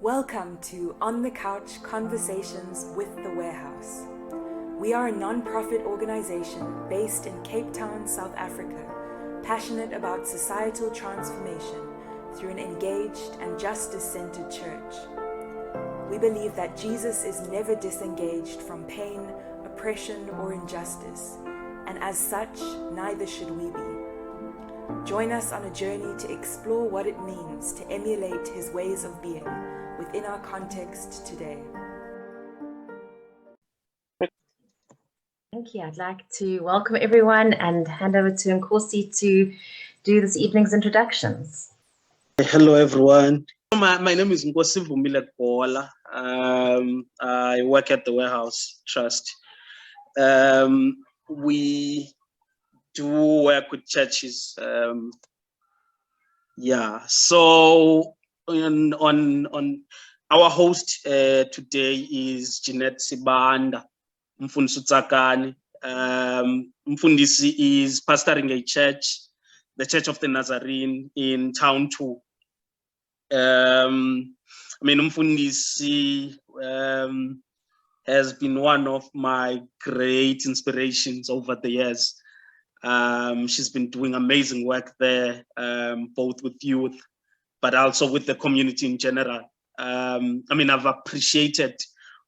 Welcome to On the Couch Conversations with the Warehouse. We are a non-profit organization based in Cape Town, South Africa, passionate about societal transformation through an engaged and justice-centered church. We believe that Jesus is never disengaged from pain, oppression, or injustice, and as such, neither should we be. Join us on a journey to explore what it means to emulate his ways of being within our context today. Thank you. I'd like to welcome everyone and hand over to Nkosi to do this evening's introductions. Hello, everyone. My name is Nkosi Rhala. I work at the Warehouse Trust. We do work with churches. So on our host today is Sibanda. Rev Tsakani. Mfundisi is pastoring a church, the Church of the Nazarene in Township. Mfundisi has been one of my great inspirations over the years. She's been doing amazing work there, both with youth, but also with the community in general. I've appreciated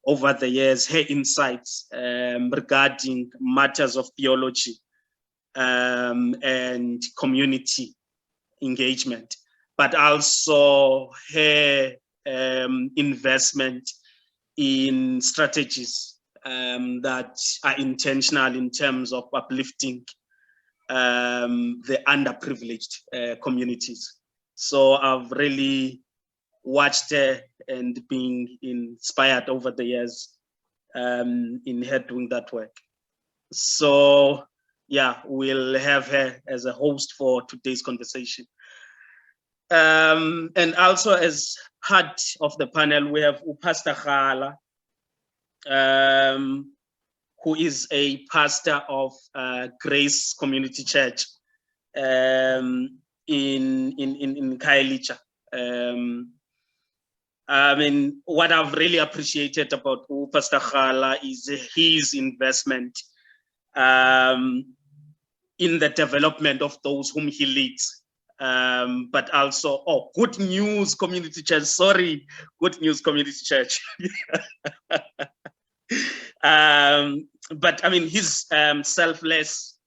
over the years her insights regarding matters of theology and community engagement, but also her investment in strategies that are intentional in terms of uplifting the underprivileged communities. So I've really watched her and been inspired over the years in her doing that work. So yeah, we'll have her as a host for today's conversation. And also as part of the panel, we have Pastor Rhala, who is a pastor of Grace Community Church in Khayelitsha. What I've really appreciated about Pastor Rhala is his investment in the development of those whom he leads. But also, Good News Community Church. Good News Community Church. But his selfless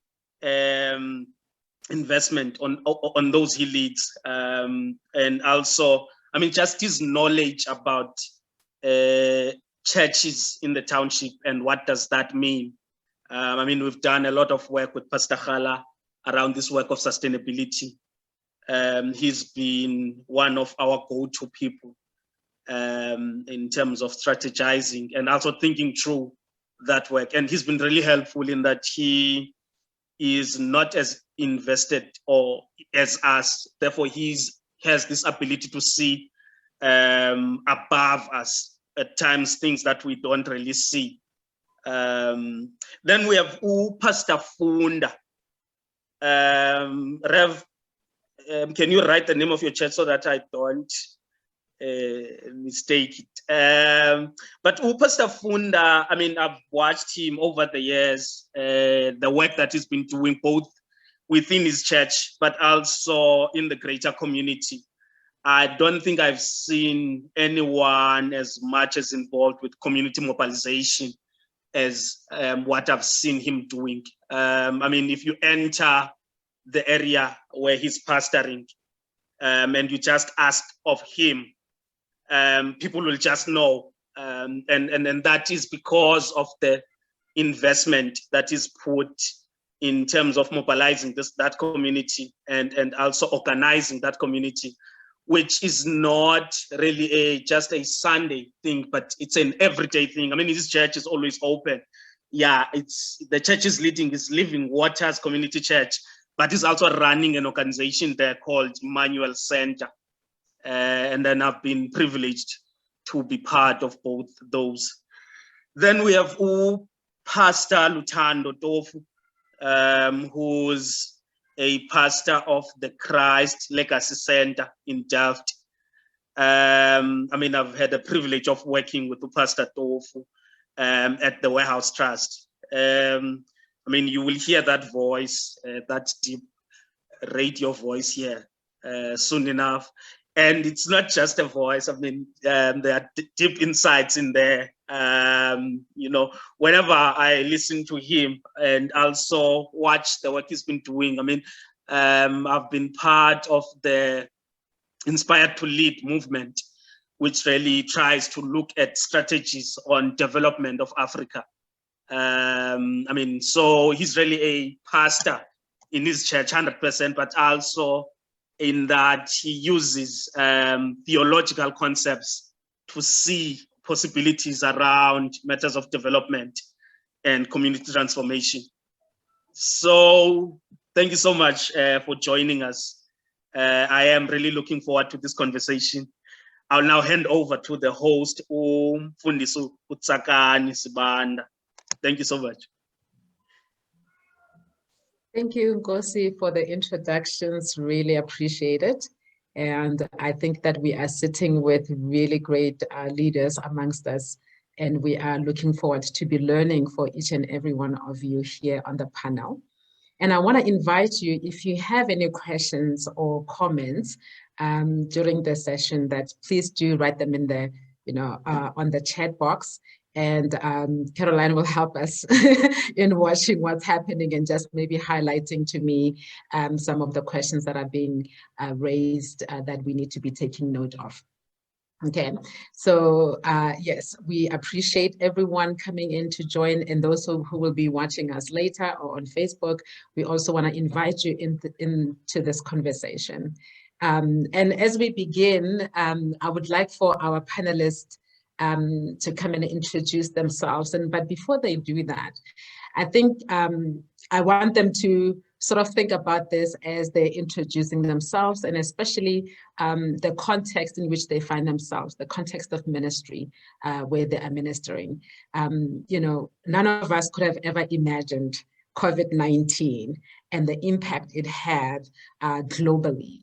investment on those he leads, and also, just his knowledge about churches in the township and what does that mean. We've done a lot of work with Pastor Rhala around this work of sustainability. He's been one of our go-to people in terms of strategizing and also thinking through that work. And he's been really helpful in that he is not as invested or as us. Therefore, he has this ability to see above us at times things that we don't really see. Then we have Pastor Funda. Rev, can you write the name of your church so that I don't mistake it? But Pastor Funda, I've watched him over the years, the work that he's been doing both within his church, but also in the greater community. I don't think I've seen anyone as much as involved with community mobilization as what I've seen him doing. If you enter the area where he's pastoring and you just ask of him, people will just know. And that is because of the investment that is put in terms of mobilizing that community and also organizing that community, which is not really just a Sunday thing, but it's an everyday thing. His church is always open. Yeah, the church is leading is Living Waters Community Church, but he's also running an organization there called Manuel Center. And then I've been privileged to be part of both those. Then we have Pastor Luthando, Tofu, who's a pastor of the Christ Legacy Center in Delft. I mean, I've had the privilege of working with Pastor Tofu at the Warehouse Trust. I mean, you will hear that voice, that deep radio voice here soon enough. And it's not just a voice. I mean, there are deep insights in there. You know, whenever I listen to him and also watch the work he's been doing, I mean, I've been part of the Inspired to Lead movement, which really tries to look at strategies on development of Africa. I mean, so he's really a pastor in his church, 100%, but also in that he uses theological concepts to see possibilities around matters of development and community transformation. So thank you so much for joining us. I am really looking forward to this conversation. I'll now hand over to the host, Rev Tsakani Sibanda. Thank you so much. Thank you, Nkosi, for the introductions. Really appreciate it. And I think that we are sitting with really great leaders amongst us, and we are looking forward to be learning for each and every one of you here on the panel. And I want to invite you, if you have any questions or comments during the session, that please do write them in the, on the chat box. And Caroline will help us in watching what's happening and just maybe highlighting to me some of the questions that are being raised that we need to be taking note of. Okay, so yes, we appreciate everyone coming in to join, and those who will be watching us later or on Facebook. We also want to invite you into this conversation. And as we begin, I would like for our panelists to come and introduce themselves. But before they do that, I think I want them to sort of think about this as they're introducing themselves, and especially the context in which they find themselves, the context of ministry where they are ministering. None of us could have ever imagined COVID-19 and the impact it had globally,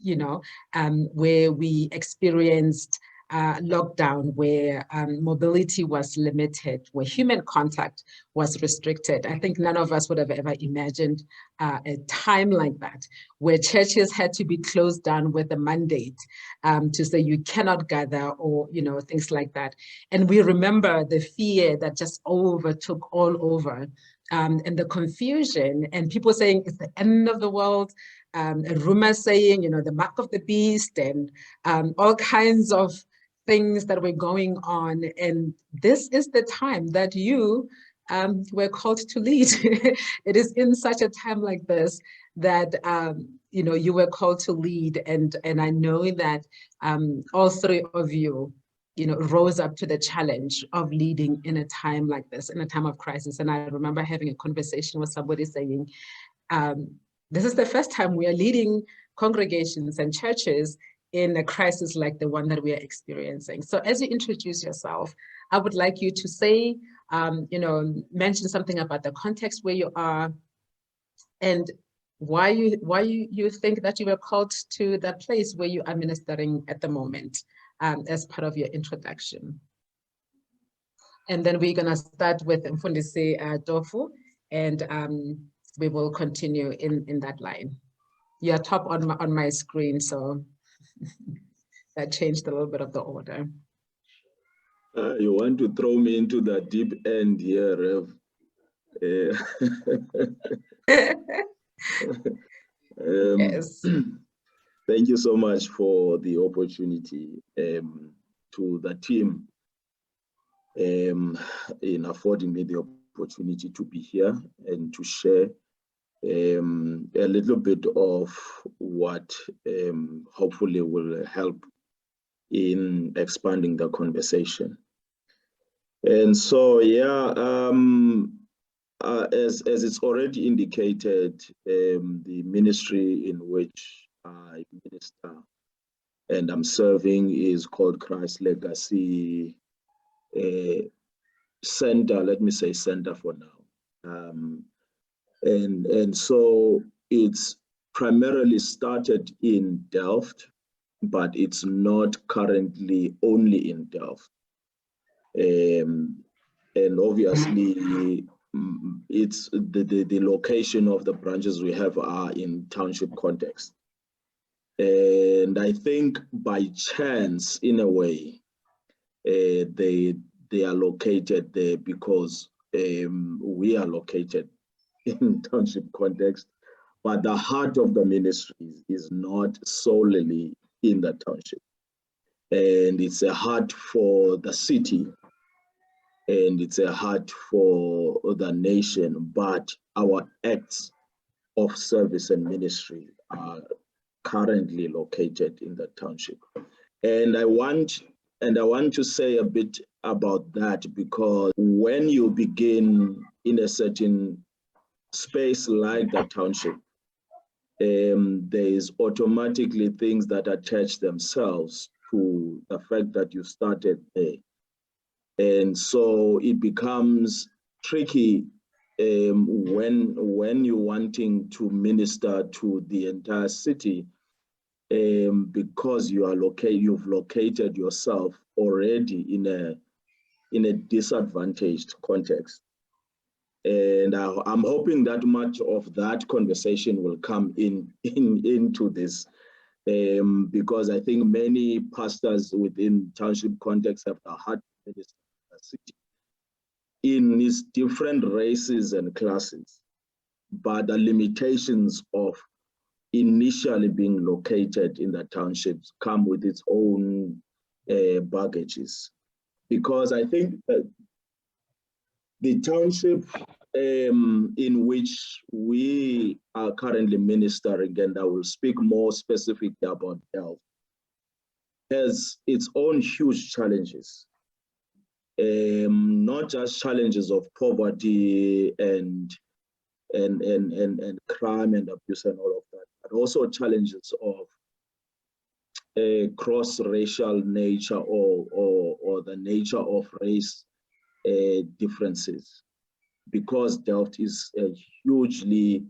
where we experienced lockdown, where mobility was limited, where human contact was restricted. I think none of us would have ever imagined a time like that, where churches had to be closed down with a mandate to say you cannot gather, or things like that. And we remember the fear that just overtook all over, and the confusion, and people saying it's the end of the world. And rumors saying, the mark of the beast, and all kinds of things that were going on. And this is the time that you were called to lead. It is in such a time like this that, you were called to lead. And I know that all three of you, rose up to the challenge of leading in a time like this, in a time of crisis. And I remember having a conversation with somebody saying, this is the first time we are leading congregations and churches in a crisis like the one that we are experiencing. So as you introduce yourself, I would like you to say, mention something about the context where you are, and why you think that you were called to that place where you are ministering at the moment, as part of your introduction. And then we're going to start with Mfundisi Tofu, and we will continue in that line. You're top on my screen, so that changed a little bit of the order. You want to throw me into the deep end here, Rev. Yes. Thank you so much for the opportunity, to the team in affording me the opportunity to be here and to share a little bit of what hopefully will help in expanding the conversation. And so, yeah, as it's already indicated, the ministry in which I minister and I'm serving is called Christ Legacy Center. Let me say center for now. And so it's primarily started in Delft, but it's not currently only in Delft. And obviously, it's the location of the branches we have are in township context. And I think by chance, in a way, they are located there because we are located in township context, but the heart of the ministry is not solely in the township. And it's a heart for the city, and it's a heart for the nation, but our acts of service and ministry are currently located in the township. And I want to say a bit about that, because when you begin in a certain space like the township, there is automatically things that attach themselves to the fact that you started there. And so it becomes tricky when you're wanting to minister to the entire city, because you've located yourself already in a disadvantaged context. And I'm hoping that much of that conversation will come into this, because I think many pastors within township context have the heart of the city in these different races and classes, but the limitations of initially being located in the townships come with its own baggages. Because I think that the township in which we are currently ministering, and I will speak more specifically about health, has its own huge challenges. Not just challenges of poverty and crime and abuse and all of that, but also challenges of a cross-racial nature or the nature of race differences, because Delft is a hugely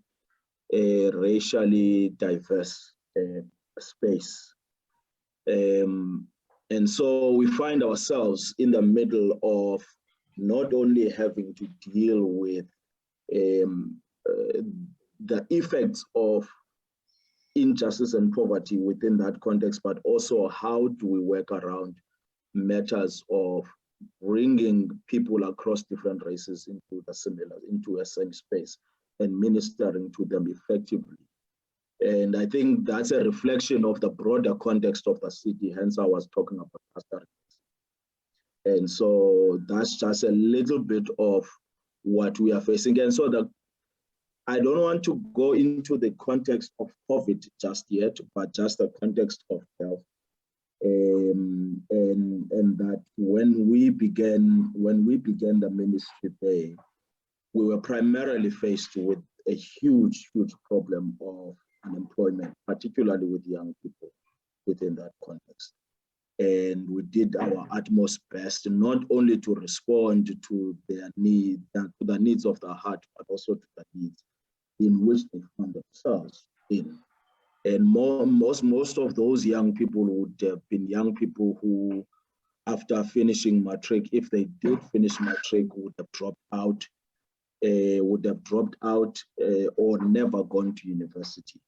racially diverse space. And so we find ourselves in the middle of not only having to deal with the effects of injustice and poverty within that context, but also how do we work around matters of bringing people across different races into a same space and ministering to them effectively. And I think that's a reflection of the broader context of the city, hence I was talking about pastoral. And so that's just a little bit of what we are facing. And so I don't want to go into the context of COVID just yet, but just the context of health. And that when we began the ministry there, we were primarily faced with a huge problem of unemployment, particularly with young people within that context. And we did our utmost best, not only to respond to their needs, to the needs of the heart, but also to the needs in which they found themselves in. And most of those young people would have been young people who, after finishing matric, if they did finish matric, would have dropped out or never gone to university.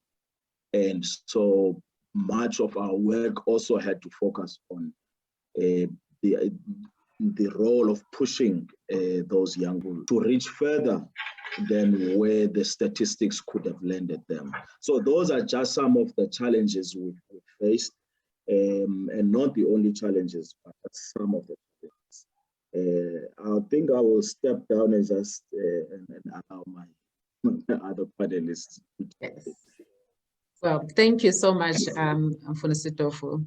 And so much of our work also had to focus on the role of pushing those young people to reach further than where the statistics could have landed them. So those are just some of the challenges we faced, and not the only challenges, but some of the challenges. I think I will step down and just and allow my other panelists. Yes. Well, thank you so much, Mfundisi Tofu.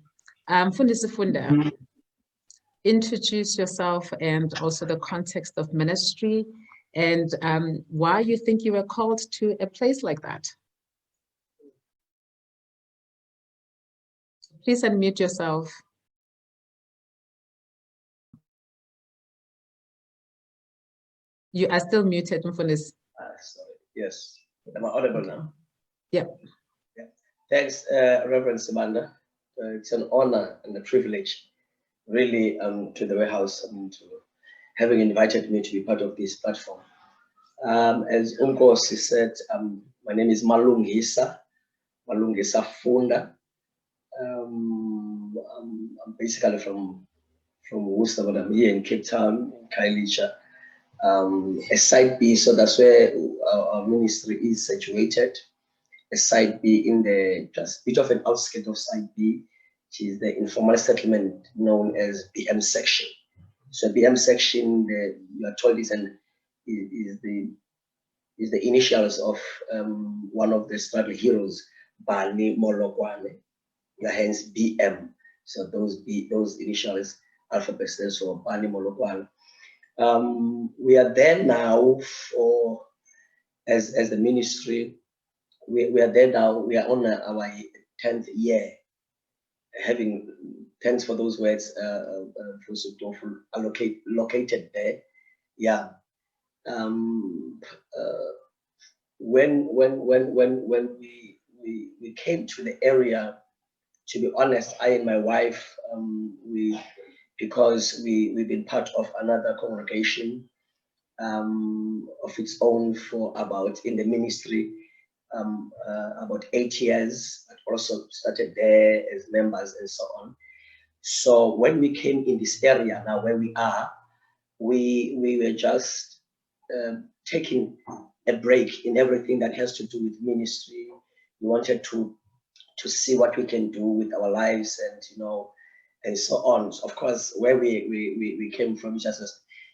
Mfundisi Funda, introduce yourself and also the context of ministry, and why you think you were called to a place like that. Please unmute yourself. You are still muted, Mfundisi. Sorry. Yes. Am I audible now? Yeah. Thanks, Rev Sibanda. It's an honor and a privilege, really, to the warehouse and to having invited me to be part of this platform. As Unkosi said, my name is Malungisa Funda. I'm basically from Worcester, but I'm here in Cape Town, in Khayelitsha. A site B, so that's where our ministry is situated. A site B in the just bit of an outskirt of site B, which is the informal settlement known as BM section. So BM section, you are told is the initials of one of the struggle heroes, Bani Molokwane, hence BM. So those initials, alphabet stands for Bani Molokwane. We are there now for, as the ministry, we are there now, we are on our 10th year, having, thanks for those words, Tofu, located there. Yeah. When we came to the area, to be honest, I and my wife, because we've been part of another congregation of its own for about, in the ministry, about 8 years. I also started there as members and so on. So when we came in this area now where we are, we were just taking a break in everything that has to do with ministry. We wanted to see what we can do with our lives and, you know, and so on. Of course, where we came from is just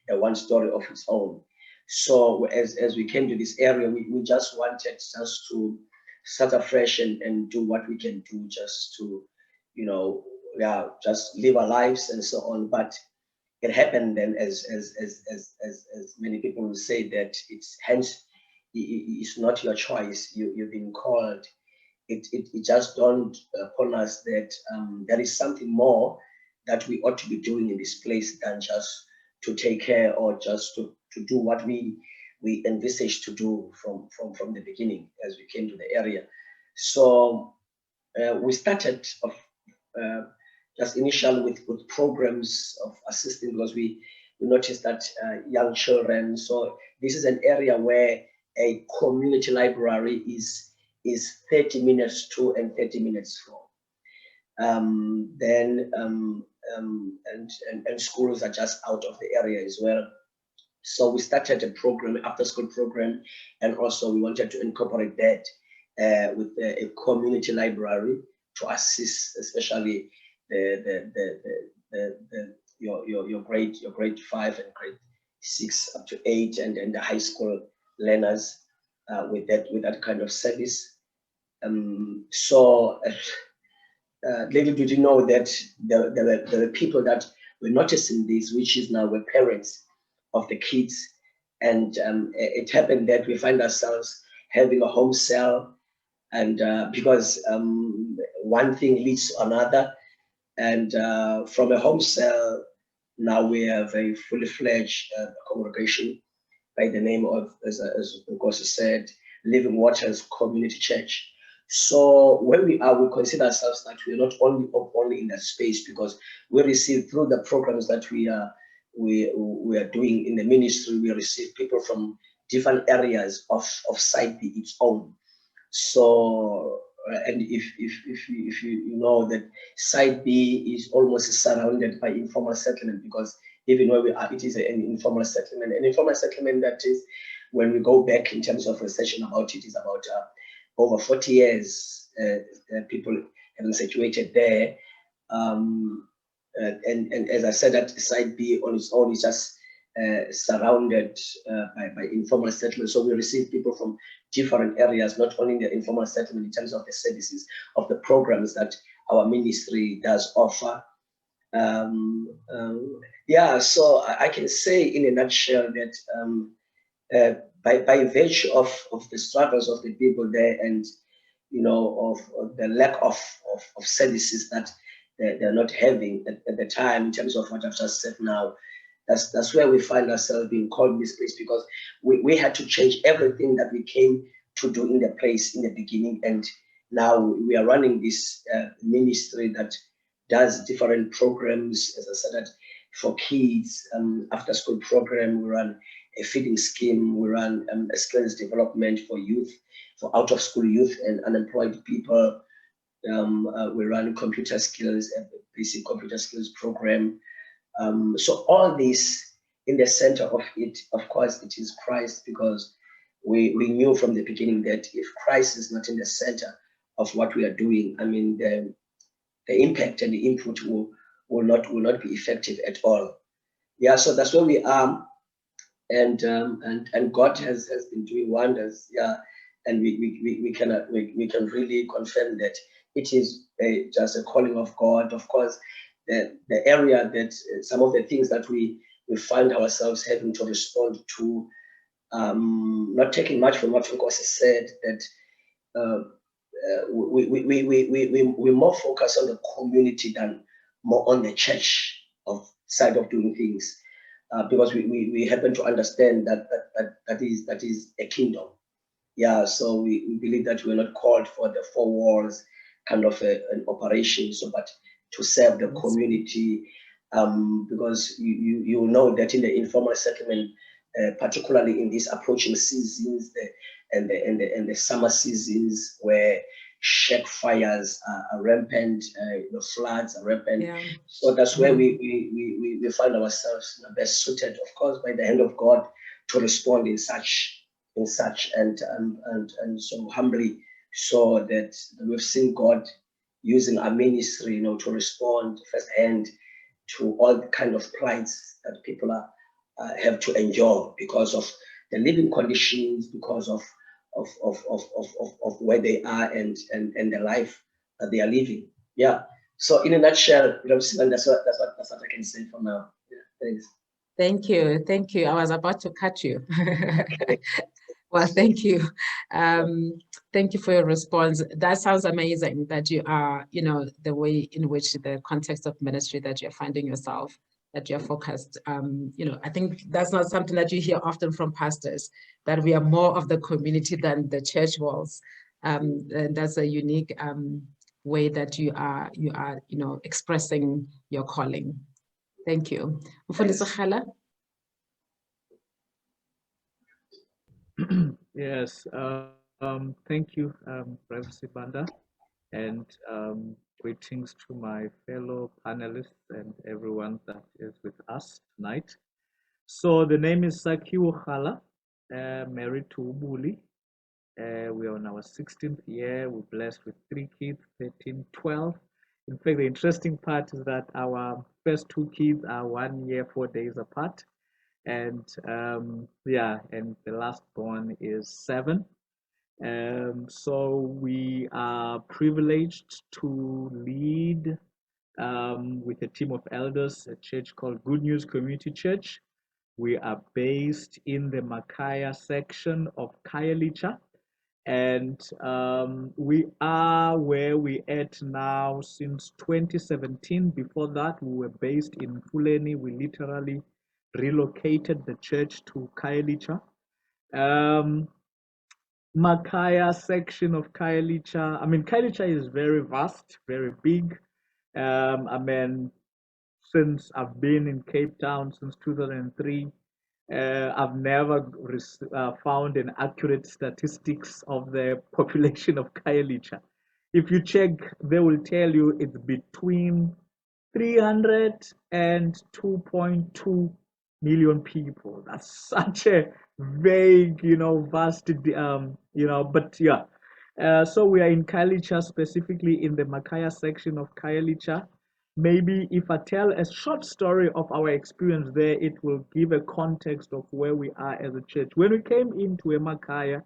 a one story of its own. So as we came to this area, we just wanted just to start afresh and do what we can do, just to, you know, yeah, just live our lives and so on. But it happened then, as many people will say, that it's not your choice. You've been called. It just dawned upon us that there is something more that we ought to be doing in this place than just to take care or just to do what we envisaged to do from the beginning as we came to the area. So we started just initially with programs of assisting, because we noticed that young children. So this is an area where a community library is 30 minutes to and 30 minutes from. And schools are just out of the area as well. So we started a program, after school program, and also we wanted to incorporate that with a community library to assist, especially your grade 5 and grade 6 up to 8 and the high school learners with that kind of service. So little did you know that there were people that were noticing this, which is now were parents of the kids. And it happened that we find ourselves having a home cell, and because one thing leads to another, and from a home cell, now we have a fully fledged congregation by the name of, as Nkosi said, Living Waters Community Church. So when we consider ourselves that we are not only in that space, because we receive through the programs that we are doing in the ministry, we receive people from different areas of Site B its own. So and if you know that Site B is almost surrounded by informal settlement, because even where we are, it is an informal settlement. An informal settlement that is, when we go back in terms of research about it, is about over 40 years people have been situated there. And as I said, that Site B on its own is just surrounded by informal settlement. So we receive people from different areas, not only in the informal settlement in terms of the services of the programs that our ministry does offer. Yeah, so I can say in a nutshell that by virtue of the struggles of the people there, and you know, of the lack of services that they're not having at the time, in terms of what I've just said now, that's where we find ourselves being called in this place, because we had to change everything that we came to do in the place in the beginning, and now we are running this ministry that does different programs, as I said, that for kids, after school program, we run a feeding scheme, we run a skills development for youth, for out of school youth and unemployed people. We run computer skills, a basic computer skills program. So all this, in the center of it, of course, it is Christ, because we knew from the beginning that if Christ is not in the center of what we are doing, I mean, the impact and the input will not be effective at all. Yeah, so that's where we are, and God has been doing wonders. Yeah, and we can really confirm that it is just a calling of God. Of course, the area that some of the things that we find ourselves having to respond to, not taking much from what Nkosi said, that we more focus on the community than more on the church of side of doing things, because we happen to understand that is a kingdom. Yeah, so we believe that we're not called for the four walls kind of an operation, so but to serve the community, because you know that in the informal settlement, particularly in these approaching seasons, and the summer seasons where shack fires are rampant, the floods are rampant. Yeah. So that's where we find ourselves best suited, of course, by the hand of God, to respond in such and so humbly, so that we've seen God using our ministry, to respond firsthand to all the kind of plights that people have to endure because of the living conditions, because of where they are and the life that they are living. Yeah. So in a nutshell, that's what I can say for now. Yeah, thanks. Thank you. I was about to cut you. Well, thank you. Thank you for your response. That sounds amazing that you are, the way in which the context of ministry that you're finding yourself, that you're focused. I think that's not something that you hear often from pastors, that we are more of the community than the church walls. And that's a unique way that you are, expressing your calling. Thank you. Mfundisi Rhala? Yes, thank you, Rev Sibanda, and greetings to my fellow panelists and everyone that is with us tonight. So the name is Sakhiwo Rhala, married to Ubuli. We are on our 16th year. We're blessed with 3 kids, 13, 12. In fact, the interesting part is that our first 2 kids are 1 year, 4 days apart. And and the last born is 7. So we are privileged to lead with a team of elders a church called Good News Community Church. We are based in the Makaya section of Khayelitsha, and we are where we at now since 2017. Before that, we were based in Fuleni. We literally relocated the church to Khayelitsha. Makaya section of Khayelitsha. I mean, Khayelitsha is very vast, very big. Since I've been in Cape Town since 2003, I've never found an accurate statistics of the population of Khayelitsha. If you check, they will tell you it's between 300 and 2.2 million people. That's such a vague, vast, but yeah. So we are in Khayelitsha, specifically in the Makaya section of Khayelitsha. Maybe if I tell a short story of our experience there, it will give a context of where we are as a church. When we came into Makaya,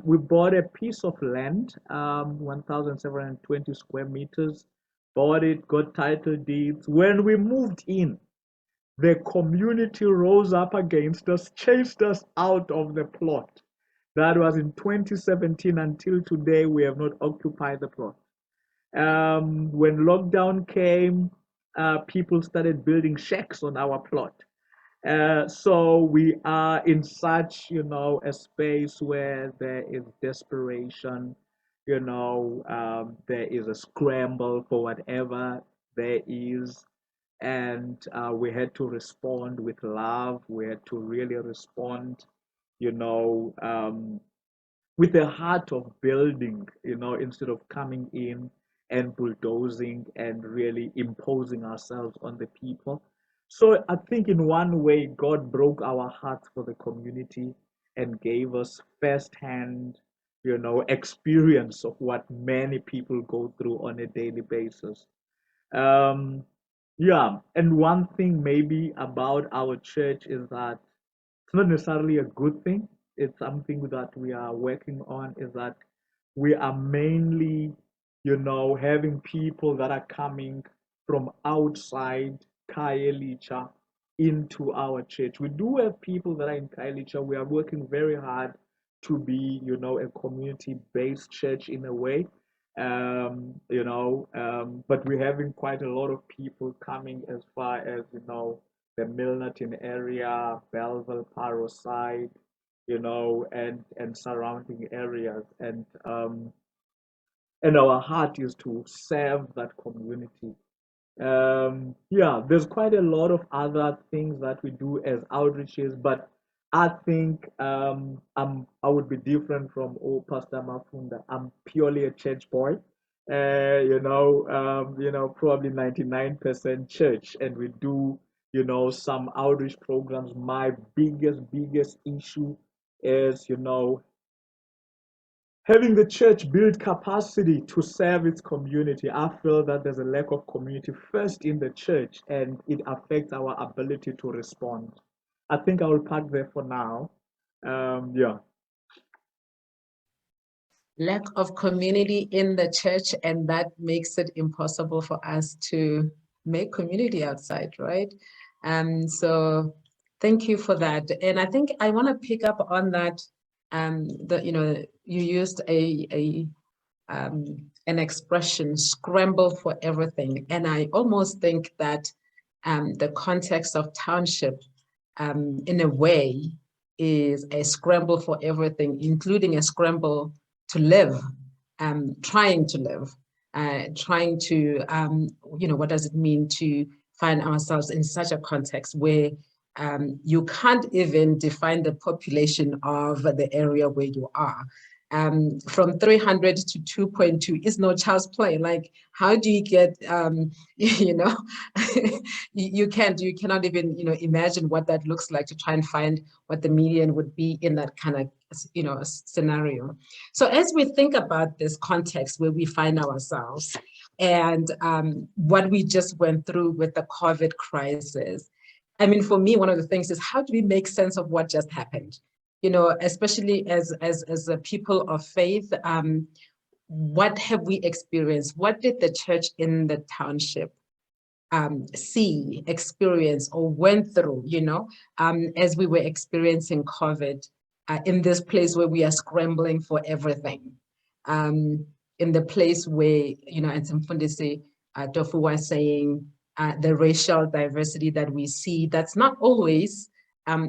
we bought a piece of land, 1,720 square meters, bought it, got title deeds. When we moved in, the community rose up against us, chased us out of the plot. That was in 2017. Until today, we have not occupied the plot. When lockdown came, people started building shacks on our plot. So we are in such, a space where there is desperation. there is a scramble for whatever there is. And we had to respond with love. We had to really respond, with a heart of building, instead of coming in and bulldozing and really imposing ourselves on the people. So I think in one way, God broke our hearts for the community and gave us firsthand, experience of what many people go through on a daily basis. Um, yeah, and one thing maybe about our church is that it's not necessarily a good thing. It's something that we are working on, is that we are mainly, having people that are coming from outside Khayelitsha into our church. We do have people that are in Khayelitsha. We are working very hard to be, a community-based church in a way. But we're having quite a lot of people coming as far as, the Milnerton area, Belleville, Paro side, and surrounding areas. And our heart is to serve that community. Yeah, there's quite a lot of other things that we do as outreaches, but I think I would be different from Pastor Mafunda. I'm purely a church boy. Probably 99% church, and we do, some outreach programs. My biggest issue is, having the church build capacity to serve its community. I feel that there's a lack of community first in the church, and it affects our ability to respond. I think I will park there for now. Yeah. Lack of community in the church, and that makes it impossible for us to make community outside, right? So thank you for that. And I think I want to pick up on that. You used an expression, scramble for everything. And I almost think that the context of Township, in a way, is a scramble for everything, including a scramble to live, trying to live, trying to, what does it mean to find ourselves in such a context where you can't even define the population of the area where you are. From 300 to 2.2 is no child's play. Like, how do you get, you cannot even, imagine what that looks like to try and find what the median would be in that kind of, scenario. So as we think about this context where we find ourselves and what we just went through with the COVID crisis, I mean, for me, one of the things is, how do we make sense of what just happened? Especially as a people of faith, what have we experienced? What did the church in the township see, experience, or went through, as we were experiencing COVID in this place where we are scrambling for everything, in the place where, as Mfundisi Tofu was saying, the racial diversity that we see, that's not always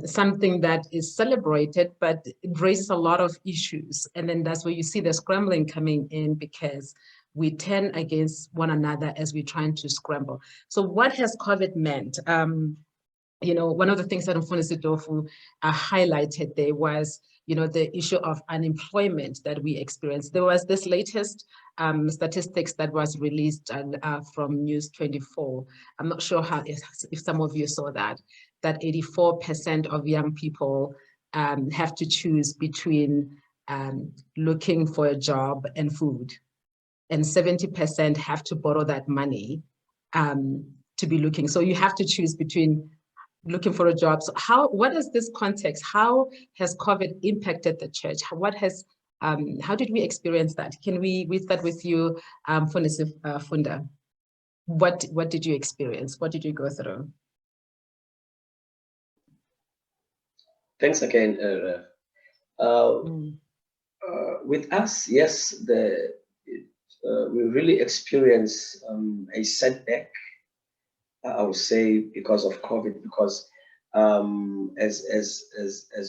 something that is celebrated, but it raises a lot of issues. And then that's where you see the scrambling coming in, because we turn against one another as we're trying to scramble. So what has COVID meant? One of the things that Mfundisi Tofu highlighted there was, the issue of unemployment that we experienced. There was this latest statistics that was released from News 24. I'm not sure if some of you saw that 84% of young people have to choose between looking for a job and food, and 70% have to borrow that money to be looking. So you have to choose between looking for a job. So what is this context? How has COVID impacted the church? How did we experience that? Can we start with you, Funda? What did you experience? What did you go through? Thanks again, Rev. With us, yes, we really experienced a setback, I would say, because of COVID, because as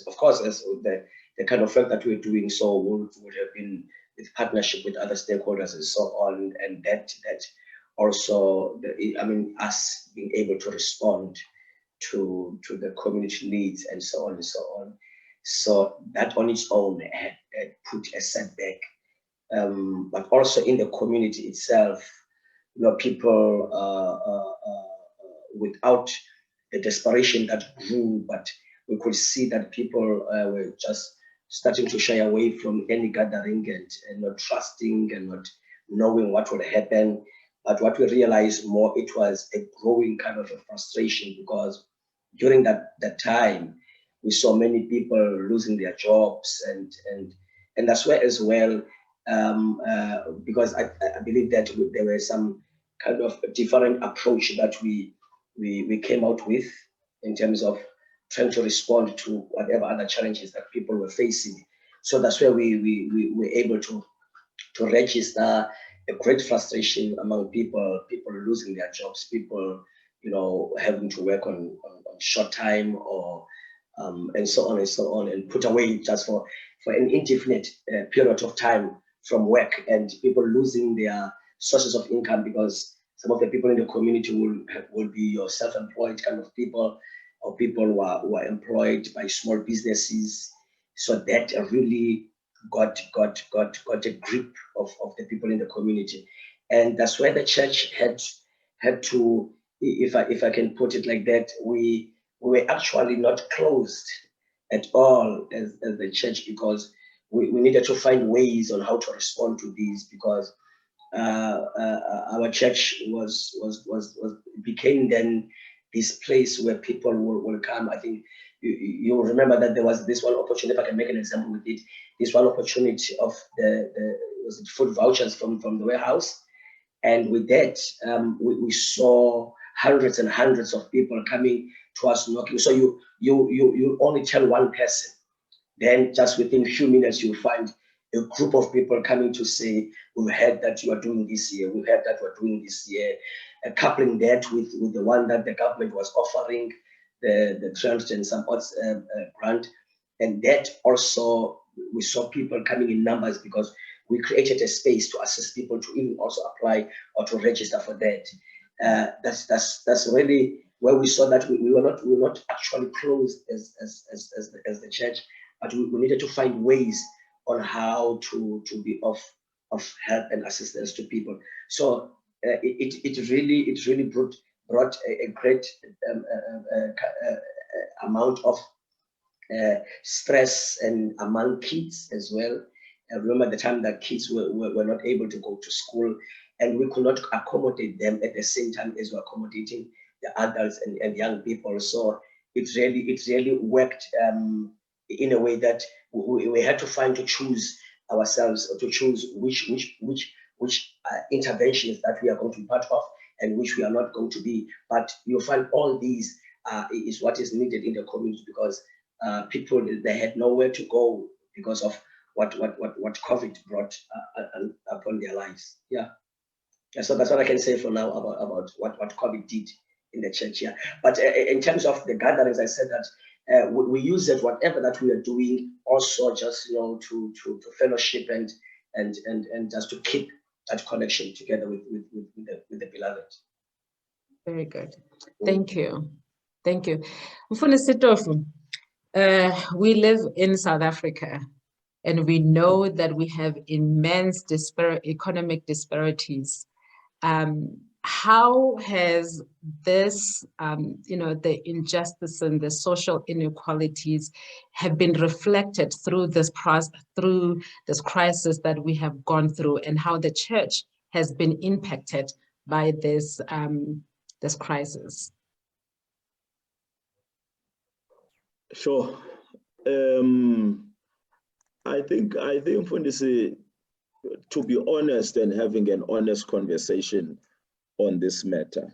of course, as the kind of work that we're doing, so would have been partnership with other stakeholders and so on, and that also, us being able to respond to the community needs and so on and so on. So that on its own had put a setback, but also in the community itself, people without the desperation that grew, but we could see that people were just starting to shy away from any gathering and not trusting and not knowing what would happen. But what we realized more, it was a growing kind of a frustration, because during that time, we saw many people losing their jobs, and that's where as well, because I believe that there were some kind of different approach that we came out with in terms of trying to respond to whatever other challenges that people were facing. So that's where we were able to register a great frustration among people losing their jobs, people having to work on short time or and so on, and put away just for an indefinite period of time from work, and people losing their sources of income, because some of the people in the community will be your self-employed kind of people, or people who are employed by small businesses. So that really got a grip of the people in the community, and that's where the church had to, if I can put it like that, we were actually not closed at all as the church, because we needed to find ways on how to respond to these, because our church became then this place where people will come. I think you remember that there was this one opportunity, if I can make an example with it, this one opportunity of the food vouchers from the warehouse. And with that, we saw hundreds and hundreds of people coming to us knocking. So you only tell one person, then just within a few minutes, you'll find a group of people coming to say, we've heard that you are doing this year, we've heard that we're doing this year, coupling that with the one that the government was offering, the 300 and some odds grant. And that also, we saw people coming in numbers, because we created a space to assist people to even also apply or to register for that. That's really where we saw that we were not actually closed as the church, but we needed to find ways on how to be of help and assistance to people. So it really brought a great amount of stress and among kids as well. I remember the time that kids were not able to go to school, and we could not accommodate them at the same time as we're accommodating the adults and young people. So it really worked in a way that we had to choose ourselves, or to choose which interventions that we are going to be part of and which we are not going to be. But you'll find all these is what is needed in the community, because people, they had nowhere to go because of what COVID brought upon their lives. Yeah. So that's what I can say for now about what COVID did in the church. Yeah. But in terms of the gatherings, I said that we use it, whatever that we are doing, also just to fellowship and just to keep that connection together with the beloved. Very good. Thank you. Thank you. Mfundisi Tofu, we live in South Africa, and we know that we have immense economic disparities. How has this, the injustice and the social inequalities have been reflected through this crisis that we have gone through, and how the church has been impacted by this crisis? Sure. I think Mfundisi, to be honest and having an honest conversation on this matter,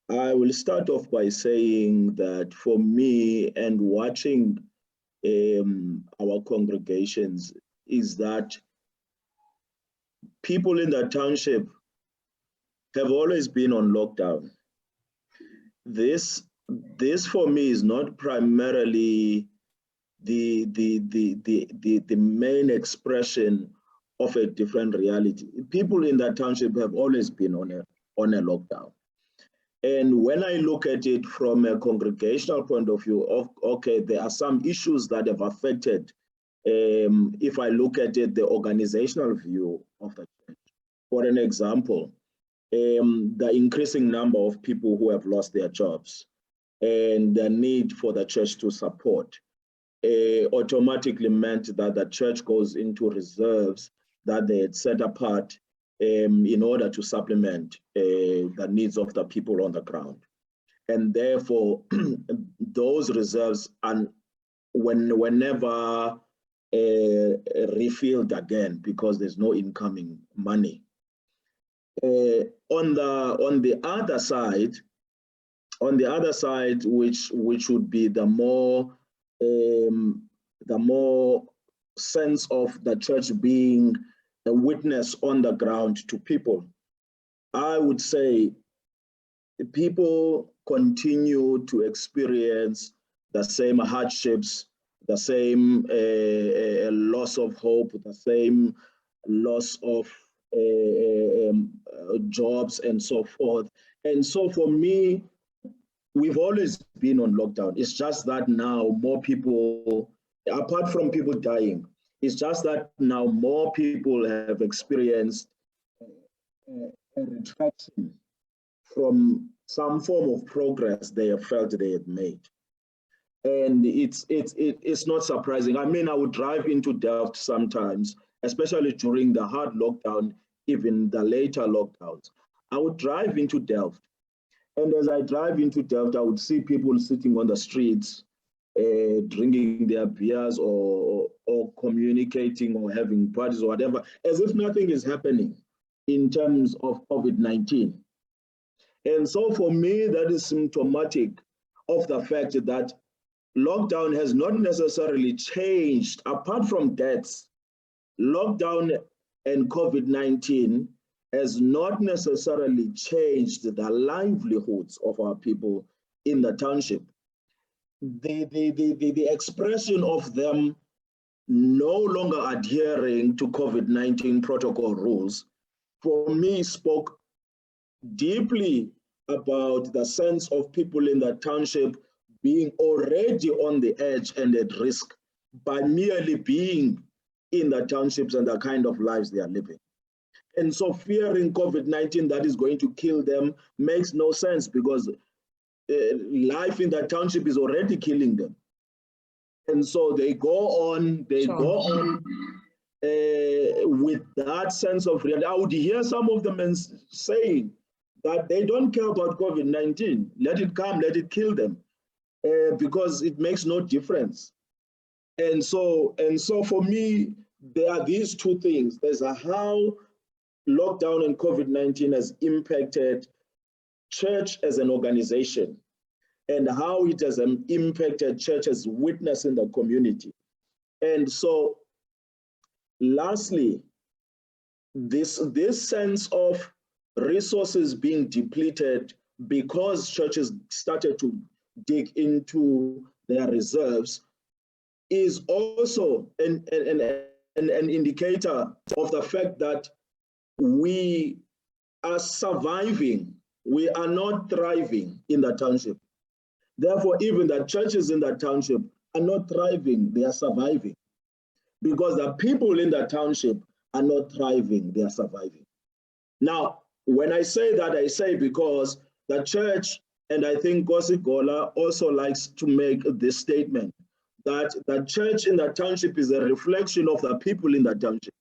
I will start off by saying that for me, and watching our congregations, is that people in the township have always been on lockdown. This for me is not primarily the main expression of a different reality. People in that township have always been on a lockdown. And when I look at it from a congregational point of view, okay, there are some issues that have affected, if I look at it, the organizational view of the church. For an example, the increasing number of people who have lost their jobs and the need for the church to support automatically meant that the church goes into reserves that they had set apart in order to supplement the needs of the people on the ground. And therefore, those reserves are whenever refilled again because there's no incoming money. On the other side, which would be the more sense of the church being a witness on the ground to people, I would say people continue to experience the same hardships, the same loss of hope, the same loss of jobs and so forth. And so for me, we've always been on lockdown. It's just that now more people, apart from people dying, it's just that now more people have experienced a retraction from some form of progress they have felt they had made. And it's not surprising. I mean, I would drive into Delft sometimes, especially during the hard lockdown, even the later lockdowns. I would drive into Delft. And as I drive into Delft, I would see people sitting on the streets, drinking their beers or communicating or having parties or whatever, as if nothing is happening in terms of COVID-19. And so for me, that is symptomatic of the fact that lockdown has not necessarily changed, apart from deaths. Lockdown and COVID-19 has not necessarily changed the livelihoods of our people in the township. The expression of them no longer adhering to COVID-19 protocol rules, for me, spoke deeply about the sense of people in the township being already on the edge and at risk by merely being in the townships and the kind of lives they are living. And so fearing COVID-19 that is going to kill them makes no sense, because life in that township is already killing them. And so they go on with that sense of reality. I would hear some of them saying that they don't care about COVID-19. Let it come, let it kill them, because it makes no difference. And so for me, there are these two things. There's how lockdown and COVID-19 has impacted church as an organization, and how it has impacted church as witness in the community. And so lastly, this sense of resources being depleted because churches started to dig into their reserves is also an indicator of the fact that we are surviving. We are not thriving in the township. Therefore, even the churches in the township are not thriving, they are surviving. Because the people in the township are not thriving, they are surviving. Now, when I say that, I say because the church, and I think Gosi Gola also likes to make this statement, that the church in the township is a reflection of the people in the township.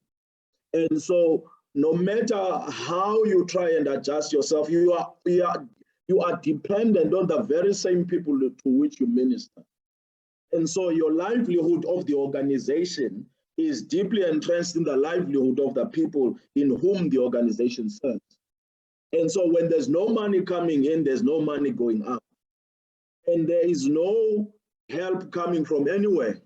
And so no matter how you try and adjust yourself, you are dependent on the very same people to which you minister. And so your livelihood of the organization is deeply entrenched in the livelihood of the people in whom the organization serves. And so when there's no money coming in, there's no money going out. And there is no help coming from anywhere.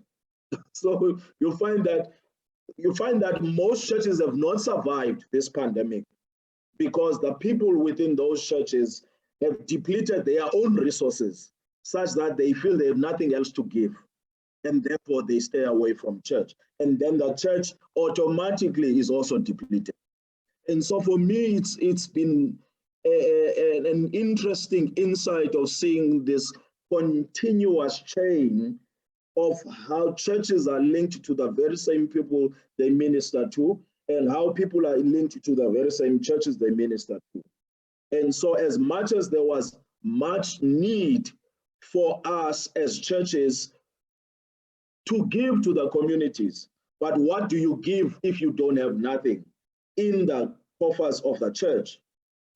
So you find that most churches have not survived this pandemic because the people within those churches have depleted their own resources such that they feel they have nothing else to give. and therefore they stay away from church. And then the church automatically is also depleted. And so for me, it's been an interesting insight of seeing this continuous chain of how churches are linked to the very same people they minister to, and how people are linked to the very same churches they minister to. And so as much as there was much need for us as churches to give to the communities, but what do you give if you don't have nothing in the coffers of the church?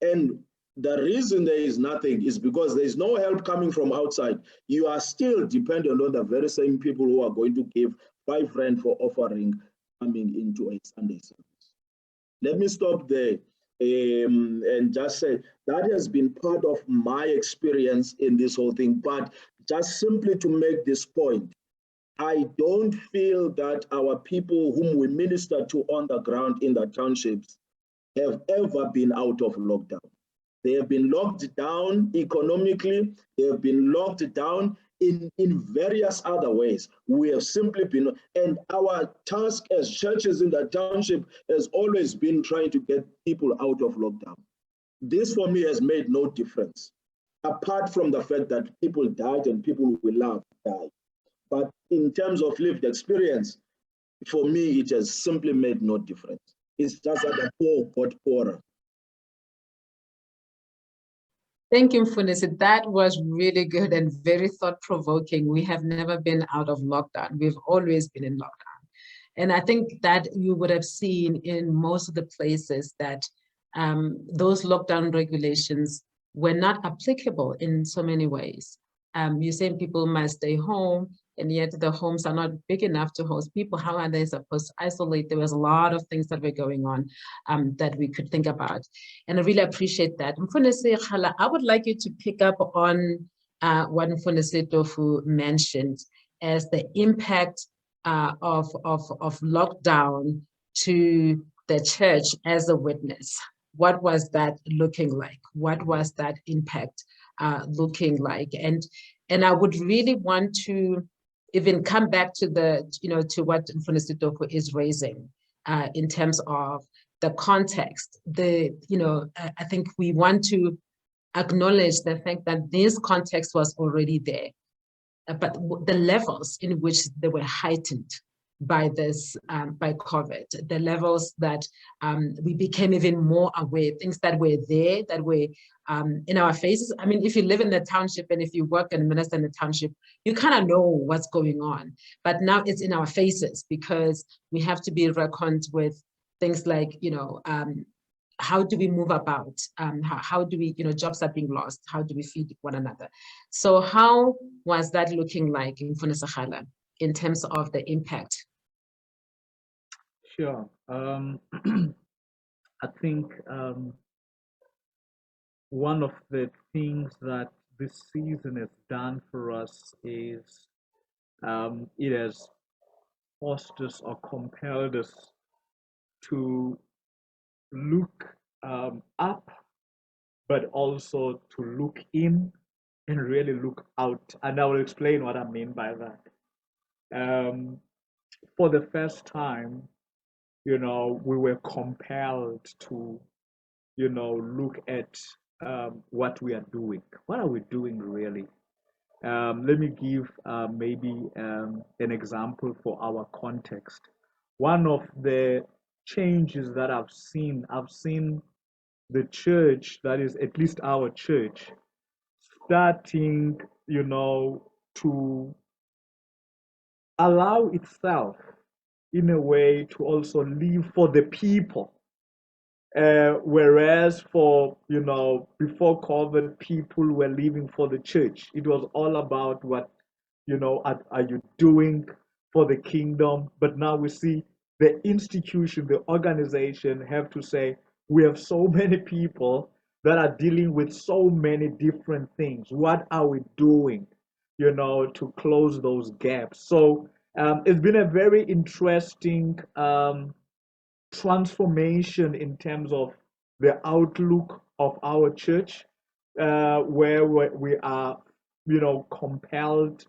And the reason there is nothing is because there is no help coming from outside. You are still dependent on the very same people who are going to give R5 for offering coming into a Sunday service. Let me stop there and just say that has been part of my experience in this whole thing. But just simply to make this point, I don't feel that our people whom we minister to on the ground in the townships have ever been out of lockdown. They have been locked down economically. They have been locked down in various other ways. We have simply been, and our task as churches in the township has always been trying to get people out of lockdown. This for me has made no difference, apart from the fact that people died and people we love died. But in terms of lived experience, for me, it has simply made no difference. It's just that the poor got poorer. Thank you, Mfundisi. That was really good and very thought-provoking. We have never been out of lockdown. We've always been in lockdown. And I think that you would have seen in most of the places that those lockdown regulations were not applicable in so many ways. You're saying people must stay home, and yet the homes are not big enough to host people. How are they supposed to isolate? There was a lot of things that were going on that we could think about. And I really appreciate that. Mfundisi Rhala, I would like you to pick up on what Mfundisi Tofu mentioned as the impact of lockdown to the church as a witness. What was that looking like? What was that impact looking like? And I would really want to even come back to to what Mfundisi Tofu is raising in terms of the context. I think we want to acknowledge the fact that this context was already there, but the levels in which they were heightened by this, by COVID, the levels that we became even more aware, things that were there, that were in our faces. I mean, if you live in the township and if you work and minister in the township, you kind of know what's going on. But now it's in our faces because we have to be reckoned with things like, how do we move about? How do we, jobs are being lost? How do we feed one another? So how was that looking like in Mfundisi Rhala in terms of the impact? Sure. I think one of the things that this season has done for us is it has forced us or compelled us to look up, but also to look in and really look out. And I will explain what I mean by that. For the first time, we were compelled to, look at what we are doing. What are we doing really? Let me give maybe an example for our context. One of the changes that I've seen the church, that is at least our church, starting, to allow itself in a way to also live for the people. Whereas before COVID, people were living for the church. It was all about what, are you doing for the kingdom? But now we see the institution, the organization have to say, we have so many people that are dealing with so many different things. What are we doing, to close those gaps? So it's been a very interesting transformation in terms of the outlook of our church, where we are, compelled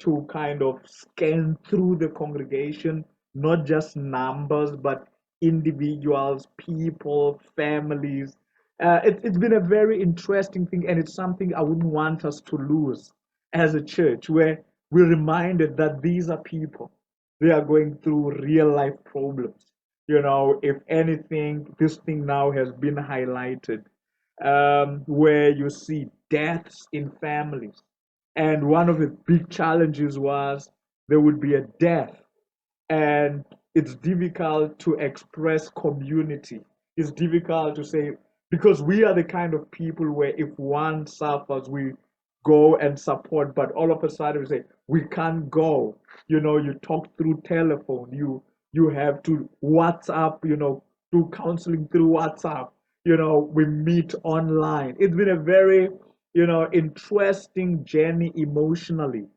to kind of scan through the congregation, not just numbers, but individuals, people, families. It's been a very interesting thing, and it's something I wouldn't want us to lose as a church, where we're reminded that these are people. They are going through real life problems. If anything, this thing now has been highlighted, where you see deaths in families. And one of the big challenges was there would be a death, and it's difficult to express community. It's difficult to say, because we are the kind of people where if one suffers, we go and support, but all of a sudden we say, we can't go. You talk through telephone, you have to WhatsApp, do counseling through WhatsApp, we meet online. It's been a very, interesting journey emotionally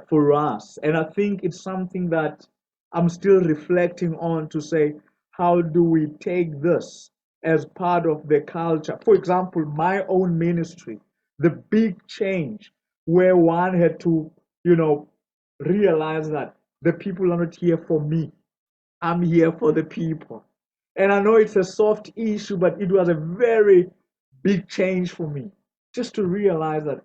for us. And I think it's something that I'm still reflecting on to say, how do we take this as part of the culture? For example, my own ministry, the big change where one had to, realize that the people are not here for me. I'm here for the people. And I know it's a soft issue, but it was a very big change for me just to realize that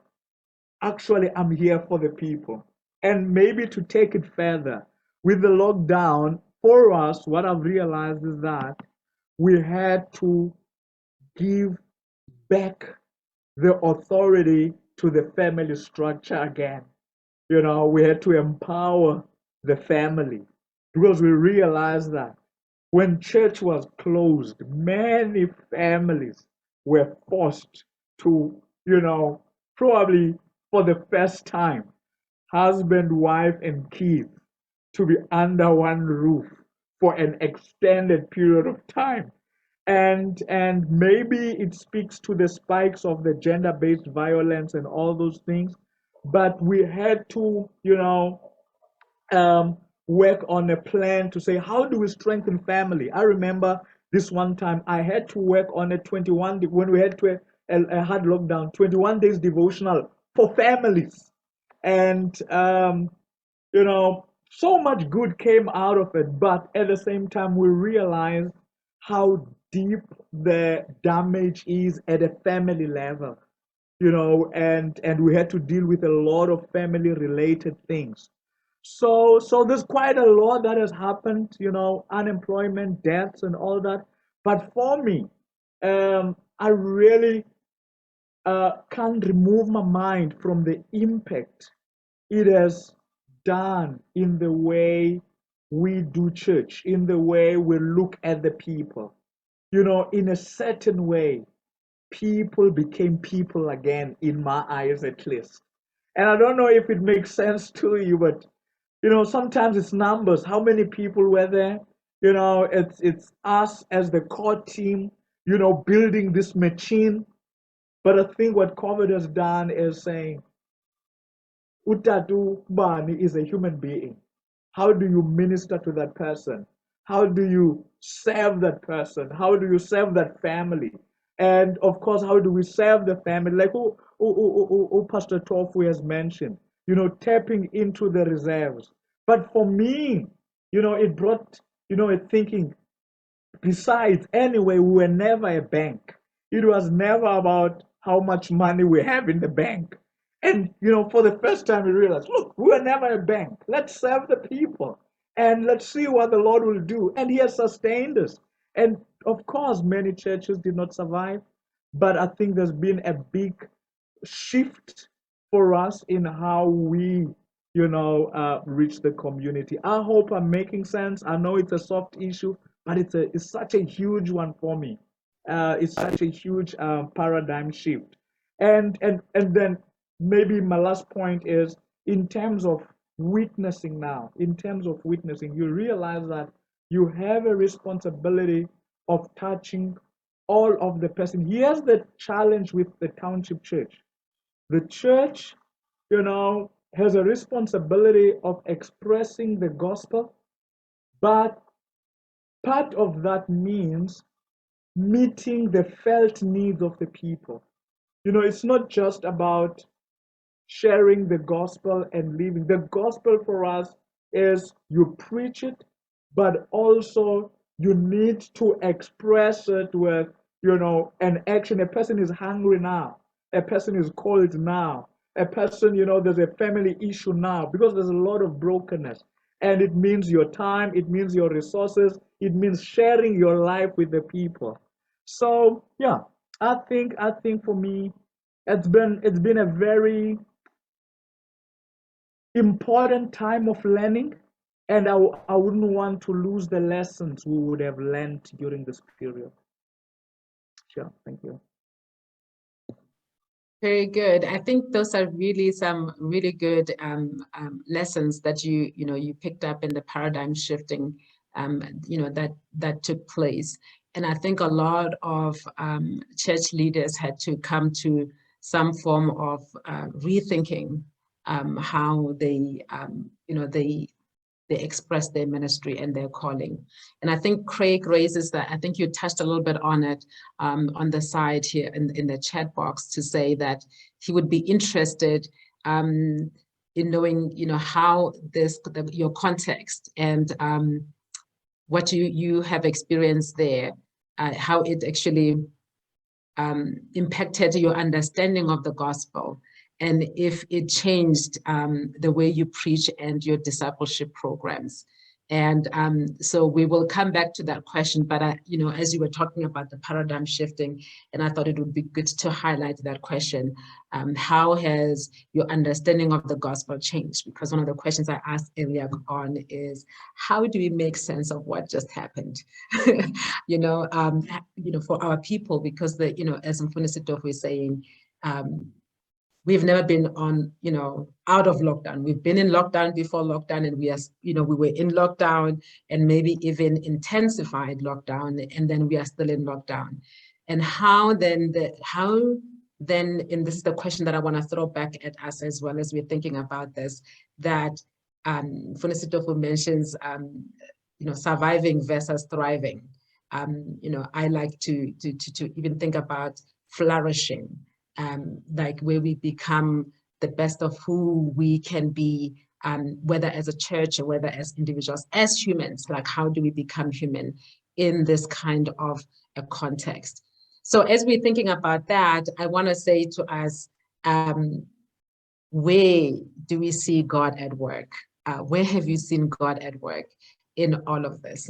actually I'm here for the people. And maybe to take it further, with the lockdown, for us, what I've realized is that we had to give back the authority to the family structure again. We had to empower the family because we realized that when church was closed, many families were forced to, probably for the first time, husband, wife, and kids to be under one roof for an extended period of time. And maybe it speaks to the spikes of the gender-based violence and all those things, but we had to, work on a plan to say, how do we strengthen family? I remember this one time I had to work on a 21, when we had to a hard lockdown, 21 days devotional for families. And, so much good came out of it. But at the same time, we realized how deep the damage is at a family level, and we had to deal with a lot of family related things. So there's quite a lot that has happened, unemployment, deaths, and all that. But for me, I really can't remove my mind from the impact it has done in the way we do church, in the way we look at the people. In a certain way, people became people again, in my eyes at least. And I don't know if it makes sense to you, but sometimes it's numbers. How many people were there? It's us as the core team, building this machine. But I think what COVID has done is saying, Utatu Bani is a human being. How do you minister to that person? How do you serve that person? How do you serve that family? And of course, how do we serve the family? Like who Pastor Tofu has mentioned, tapping into the reserves. But for me, it brought, a thinking. Besides, anyway, we were never a bank. It was never about how much money we have in the bank. And, for the first time, we realized, look, we were never a bank. Let's serve the people and let's see what the Lord will do. And He has sustained us. And of course, many churches did not survive, but I think there's been a big shift for us in how we, reach the community. I hope I'm making sense. I know it's a soft issue, but it's such a huge one for me. It's such a huge paradigm shift. And then maybe my last point is in terms of witnessing now, you realize that you have a responsibility of touching all of the person. Here's the challenge with the Township Church. The church, has a responsibility of expressing the gospel, but part of that means meeting the felt needs of the people. It's not just about sharing the gospel and living. The gospel for us is you preach it, but also you need to express it with, an action. A person is hungry now. A person is cold now. A person, there's a family issue now because there's a lot of brokenness. And it means your time, it means your resources, it means sharing your life with the people. So yeah, I think for me, it's been a very important time of learning, and I wouldn't want to lose the lessons we would have learned during this period. Sure, thank you. Very good. I think those are really some really good lessons that you picked up in the paradigm shifting that took place. And I think a lot of church leaders had to come to some form of rethinking how they they express their ministry and their calling. And I think Craig raises that, I think you touched a little bit on it on the side here in the chat box, to say that he would be interested in knowing, how your context and what you have experienced there, how it actually impacted your understanding of the gospel, and if it changed the way you preach and your discipleship programs. And so we will come back to that question, but as you were talking about the paradigm shifting, and I thought it would be good to highlight that question, how has your understanding of the gospel changed? Because one of the questions I asked earlier on is, how do we make sense of what just happened? For our people, because as Mfundisi Tofu is saying, we've never been out of lockdown. We've been in lockdown before lockdown, and we were in lockdown and maybe even intensified lockdown, and then we are still in lockdown. And how then, and this is the question that I want to throw back at us as well as we're thinking about this, that Mfundisi Tofu mentions, surviving versus thriving. I like to even think about flourishing. Like where we become the best of who we can be, whether as a church or whether as individuals, as humans, like how do we become human in this kind of a context? So as we're thinking about that, I want to say to us, where do we see God at work? Where have you seen God at work in all of this?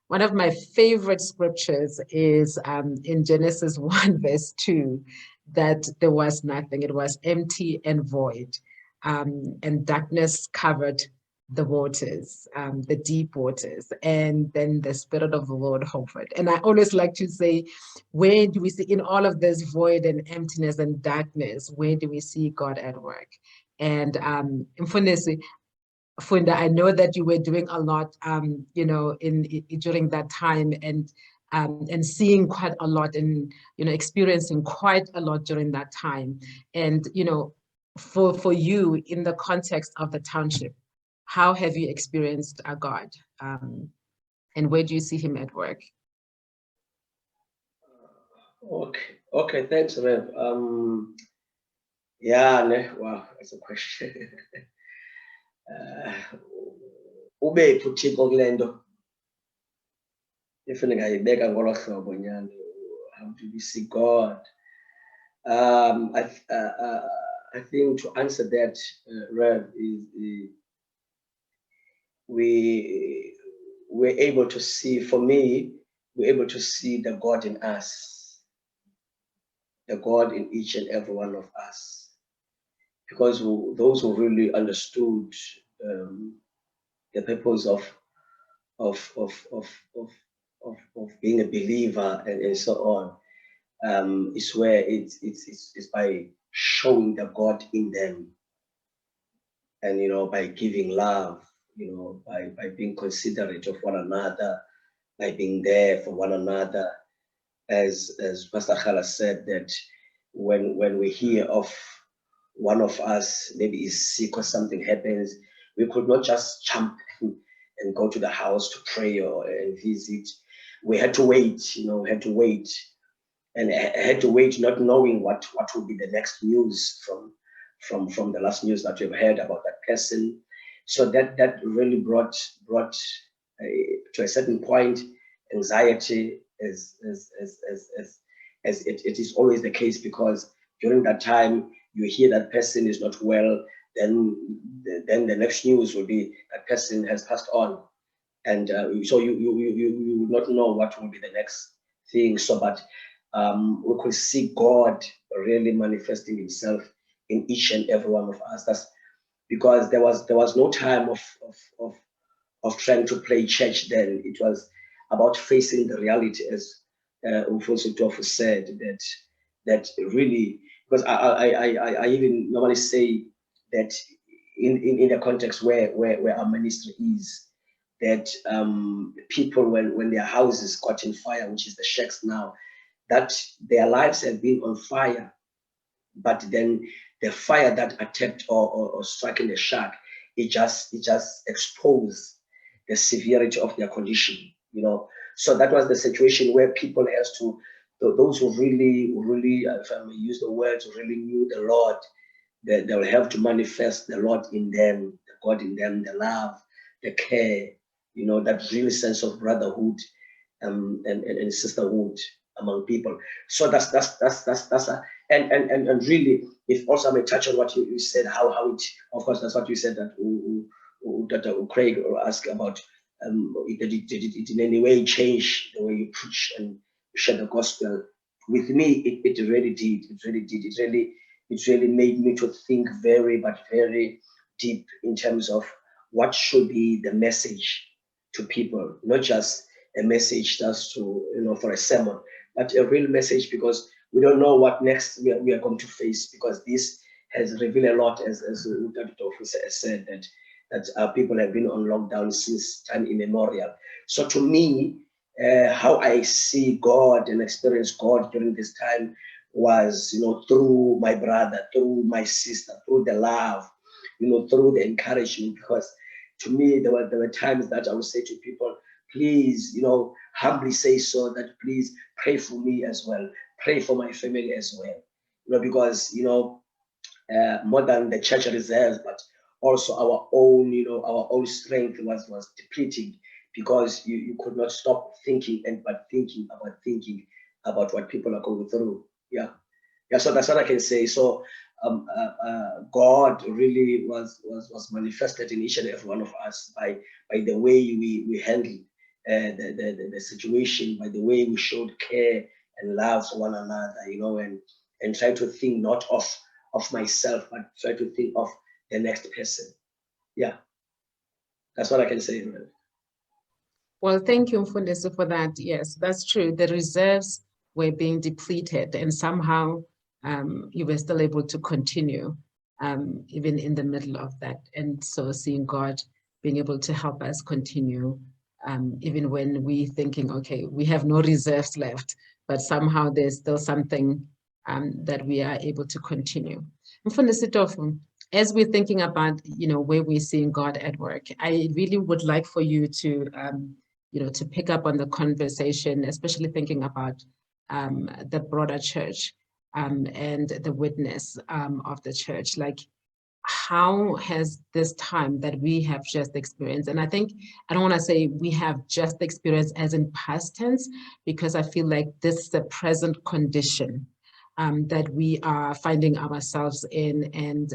One of my favorite scriptures is in Genesis 1 verse 2, that there was nothing, it was empty and void, and darkness covered the waters, the deep waters, and then the Spirit of the Lord hovered. And I always like to say, where do we see in all of this void and emptiness and darkness, where do we see God at work? And Funda, I know that you were doing a lot, during that time, and seeing quite a lot, and experiencing quite a lot during that time. And for you, in the context of the township, how have you experienced God, and where do you see Him at work? Okay, thanks, Rev. Wow, that's a question. Ube Thixo kule nto efuna ngayibeka ngolo hlobo nyani, how do we see God? I think to answer that, Rev, is we're able to see, for me, we're able to see the God in us, the God in each and every one of us, because those who really understood the purpose of being a believer and so on, is where it's by showing the God in them, and by giving love, by being considerate of one another, by being there for one another, as Pastor Rhala said, that when we hear of one of us maybe is sick or something happens, we could not just jump and go to the house to pray and visit. We had to wait, we had to wait, and I had to wait, not knowing what would be the next news from the last news that we've heard about that person. So that really brought to a certain point anxiety, as it is always the case, because during that time you hear that person is not well, then the next news will be that person has passed on, and so you would not know what will be the next thing. So, but we could see God really manifesting Himself in each and every one of us. That's because there was no time of trying to play church then. It was about facing the reality, as Tofu said, that really, because I even normally say that in a context where our ministry is, that people, when their houses caught in fire, which is the shacks now, that their lives have been on fire, but then the fire that attacked or struck in the shack, it just exposed the severity of their condition, you know. So that was the situation where people has to, those who really, if I may use the words, really knew the Lord, they will have to manifest the Lord in them, the God in them, the love, the care, you know, that real sense of brotherhood and sisterhood among people. So that's and really, if also I may touch on what you said, how it, of course, that's what you said, that Craig asked about, did it in any way change the way you preach and share the gospel? With me, it really did. It really made me to think very deep in terms of what should be the message to people, not just a message just to, you know, for a sermon, but a real message, because we don't know what next we are going to face, because this has revealed a lot, as Tofu said, that people have been on lockdown since time immemorial. So to me, how I see God and experience God during this time was, you know, through my brother, through my sister, through the love, you know, through the encouragement. Because to me, there were times that I would say to people, please, you know, humbly say so, that please pray for me as well, pray for my family as well, you know, because, you know, more than the church reserves, but also our own, you know, our own strength was depleting, because you could not stop thinking thinking about what people are going through. Yeah. So that's what I can say. So God really was manifested in each and every one of us by the way we handled the situation, by the way we showed care and love for one another, you know, and try to think not of myself, but try to think of the next person. Yeah, that's what I can say. Well, thank you, Mfundisi, for that. Yes, that's true. The reserves were being depleted, and somehow you were still able to continue even in the middle of that. And so seeing God being able to help us continue, even when we thinking, okay, we have no reserves left, but somehow there's still something that we are able to continue. Mfundisi Tofu, as we're thinking about, you know, where we're seeing God at work, I really would like for you to, you know, to pick up on the conversation, especially thinking about the broader church and the witness of the church. Like, how has this time that we have just experienced, and I think, I don't want to say we have just experienced as in past tense, because I feel like this is the present condition that we are finding ourselves in. And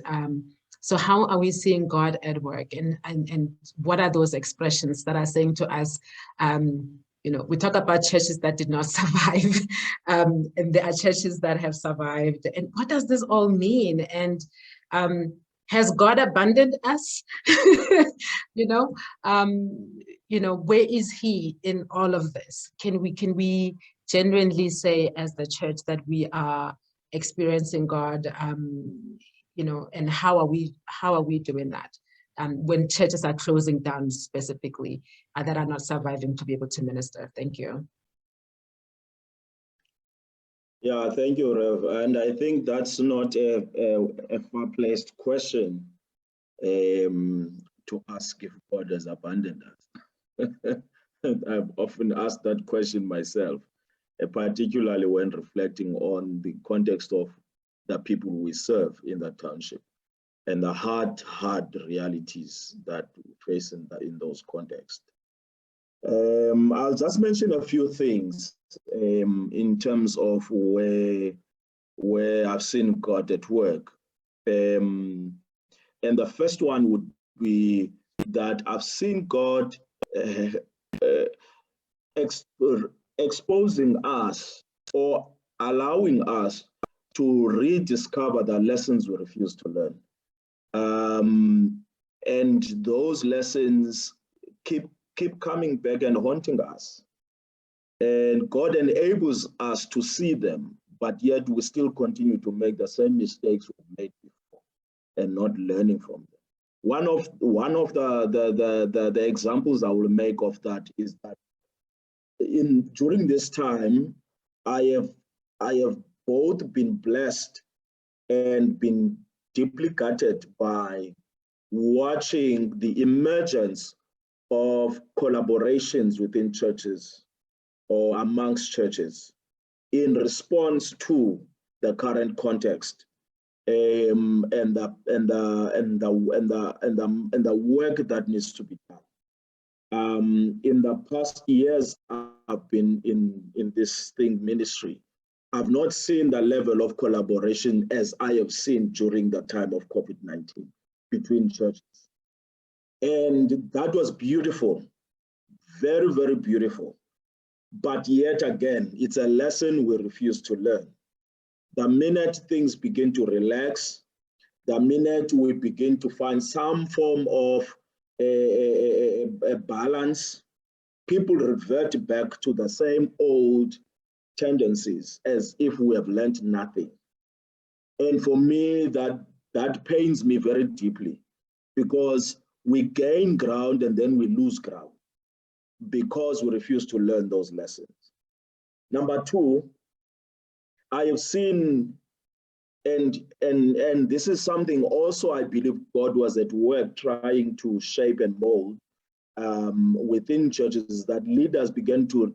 so how are we seeing God at work, and what are those expressions that are saying to us, you know, we talk about churches that did not survive, and there are churches that have survived, and what does this all mean? And has God abandoned us? You know, where is He in all of this? Can we genuinely say as the church that we are experiencing God? You know, and how are we doing that? When churches are closing down specifically, that are not surviving to be able to minister. Thank you. Yeah, thank you, Rev. And I think that's not a far-placed question to ask if God has abandoned us. I've often asked that question myself, particularly when reflecting on the context of the people we serve in that township. and the hard realities that we face in those contexts. I'll just mention a few things in terms of where I've seen God at work. And the first one would be that I've seen God exposing us or allowing us to rediscover the lessons we refuse to learn. And those lessons keep coming back and haunting us. And God enables us to see them, but yet we still continue to make the same mistakes we've made before and not learning from them. One of the examples I will make of that is that during this time, I have both been blessed and been deeply gutted by watching the emergence of collaborations within churches or amongst churches in response to the current context, and the work that needs to be done. In the past years I've been in this ministry, I've not seen the level of collaboration as I have seen during the time of COVID-19 between churches. And that was beautiful, very, very beautiful. But yet again, it's a lesson we refuse to learn. The minute things begin to relax, the minute we begin to find some form of a balance, people revert back to the same old tendencies as if we have learned nothing. And for me, that pains me very deeply, because we gain ground and then we lose ground because we refuse to learn those lessons. Number two, I have seen, and this is something also I believe God was at work trying to shape and mold within churches, that leaders began to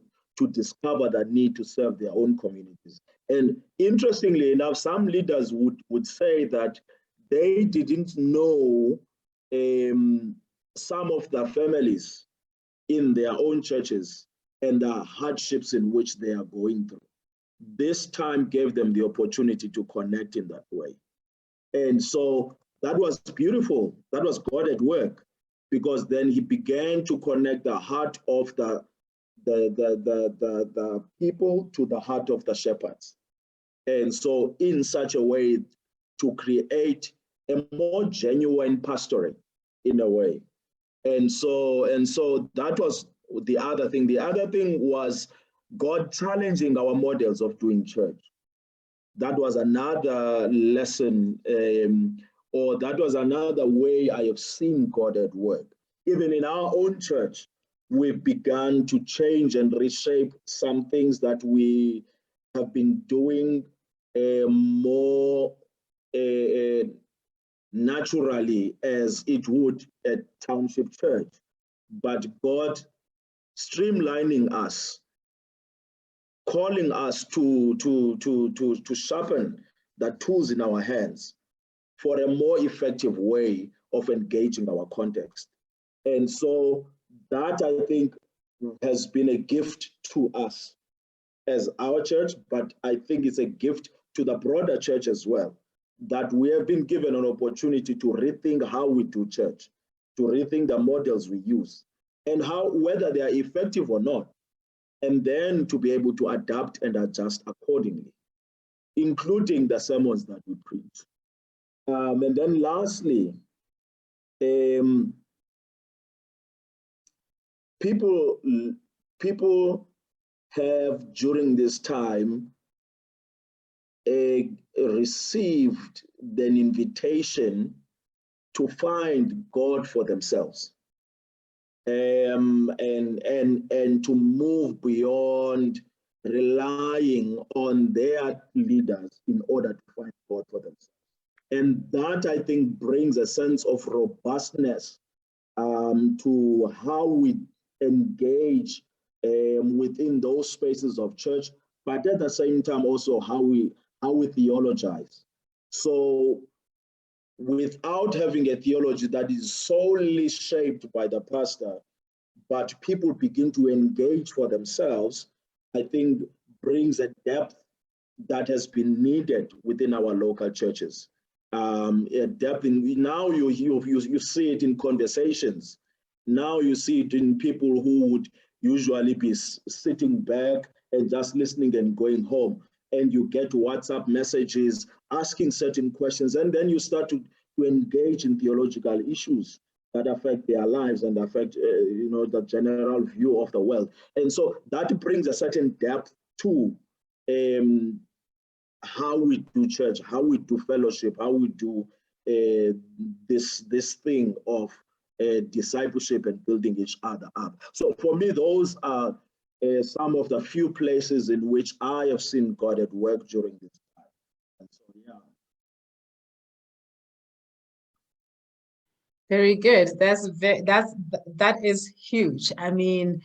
discover the need to serve their own communities. And interestingly enough, some leaders would say that they didn't know some of the families in their own churches and the hardships in which they are going through. This time gave them the opportunity to connect in that way. And so that was beautiful. That was God at work, because then he began to connect the heart of the people to the heart of the shepherds. And so in such a way to create a more genuine pastoring in a way. And so that was the other thing. The other thing was God challenging our models of doing church. That was another lesson, or that was another way I have seen God at work. Even in our own church, we've begun to change and reshape some things that we have been doing more naturally as it would at Township Church. But God streamlining us, calling us to sharpen the tools in our hands for a more effective way of engaging our context. And so that, I think, has been a gift to us as our church, but I think it's a gift to the broader church as well, that we have been given an opportunity to rethink how we do church, to rethink the models we use, and how, whether they are effective or not, and then to be able to adapt and adjust accordingly, including the sermons that we preach. And then lastly, people have during this time received an invitation to find God for themselves, and to move beyond relying on their leaders in order to find God for themselves. And that, I think, brings a sense of robustness to how we engage within those spaces of church, but at the same time also how we theologize. So without having a theology that is solely shaped by the pastor, but people begin to engage for themselves, I think brings a depth that has been needed within our local churches. A depth in, now you see it in conversations. Now you see it in people who would usually be sitting back and just listening and going home. And you get WhatsApp messages asking certain questions, and then you start to engage in theological issues that affect their lives and affect the general view of the world. And so that brings a certain depth to how we do church, how we do fellowship, how we do this thing of discipleship and building each other up. So for me, those are some of the few places in which I have seen God at work during this time. And so, yeah. Very good. That is huge. I mean,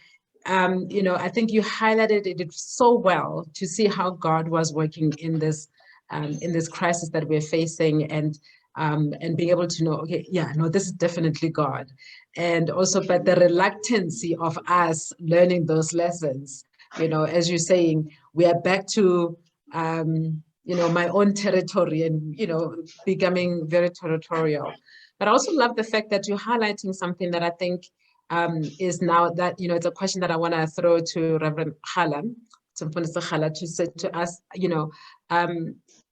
I think you highlighted it so well to see how God was working in this crisis that we're facing, and being able to know, okay, yeah, no, this is definitely God. And also, but the reluctancy of us learning those lessons, as you're saying, we are back to, my own territory and, becoming very territorial. But I also love the fact that you're highlighting something that I think is now that, it's a question that I want to throw to Reverend Rhala, to say to us,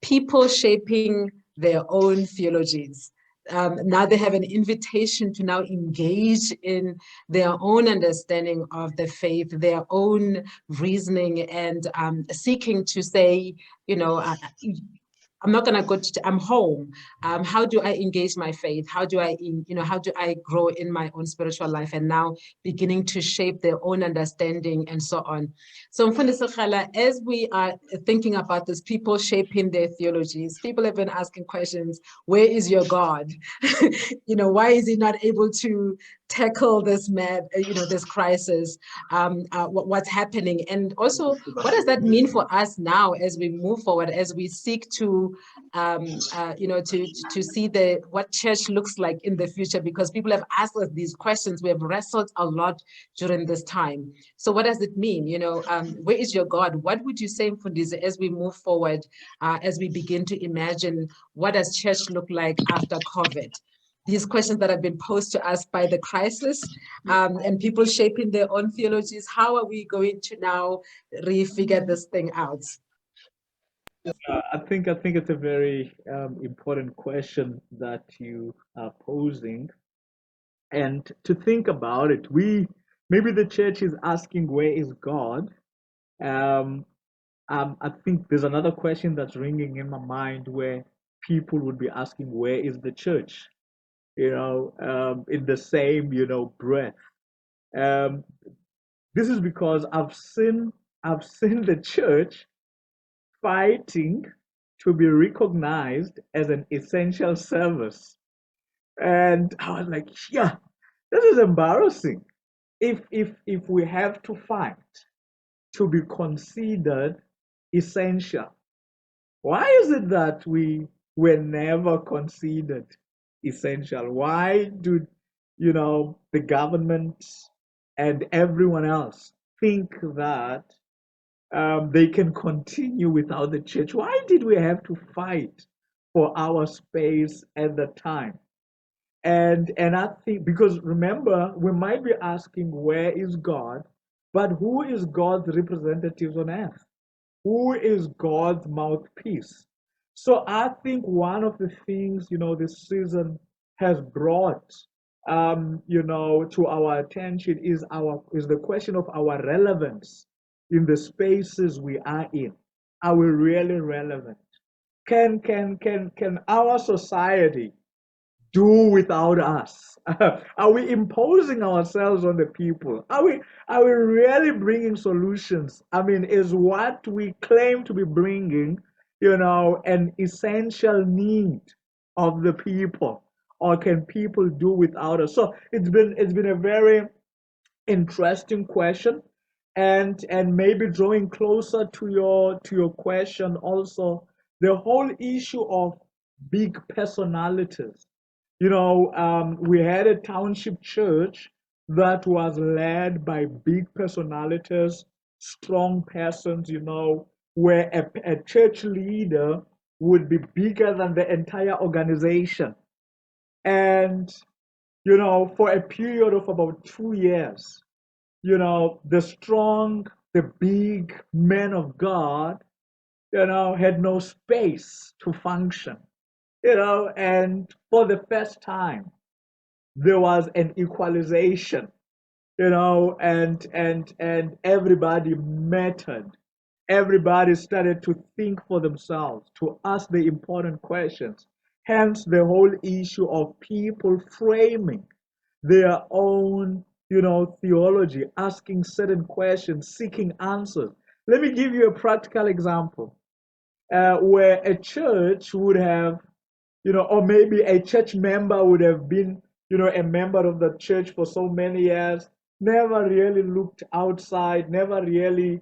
people shaping their own theologies. Now they have an invitation to now engage in their own understanding of the faith, their own reasoning, and seeking to say, I'm not going to go to, I'm home. How do I engage my faith? How do I grow in my own spiritual life? And now beginning to shape their own understanding and so on. So Mfundisi Rhala, as we are thinking about this, people shaping their theologies, people have been asking questions, where is your God? Why is he not able to tackle this this crisis? What's happening? And also, what does that mean for us now as we move forward, as we seek to see what church looks like in the future? Because people have asked us these questions. We have wrestled a lot during this time. So what does it mean? Where is your God? What would you say, Mfundisi, as we move forward, as we begin to imagine what does church look like after COVID? These questions that have been posed to us by the crisis, and people shaping their own theologies. How are we going to now refigure this thing out? I think it's a very important question that you are posing, and to think about it, maybe the church is asking, where is God? I think there's another question that's ringing in my mind where people would be asking, where is the church? In the same breath. This is because I've seen the church fighting to be recognized as an essential service. And I was like, yeah, this is embarrassing. If we have to fight to be considered essential, why is it that we were never considered essential? Why do the government and everyone else think that they can continue without the church? Why did we have to fight for our space at the time? And I think, because remember, we might be asking, where is God? But who is God's representatives on earth? Who is God's mouthpiece? So I think one of the things this season has brought to our attention is the question of our relevance in the spaces we are in. Are we really relevant? Can our society do without us? Are we imposing ourselves on the people? Are we really bringing solutions? I mean, is what we claim to be bringing, an essential need of the people, or can people do without us? So it's been a very interesting question, and maybe drawing closer to your question also, the whole issue of big personalities. We had a township church that was led by big personalities, strong persons, where a church leader would be bigger than the entire organization. And, for a period of about 2 years, the big men of God, had no space to function, and for the first time, there was an equalization, and everybody mattered. Everybody started to think for themselves, to ask the important questions. Hence, the whole issue of people framing their own, theology, asking certain questions, seeking answers. Let me give you a practical example where a church would have, or maybe a church member would have been, a member of the church for so many years, never really looked outside, never really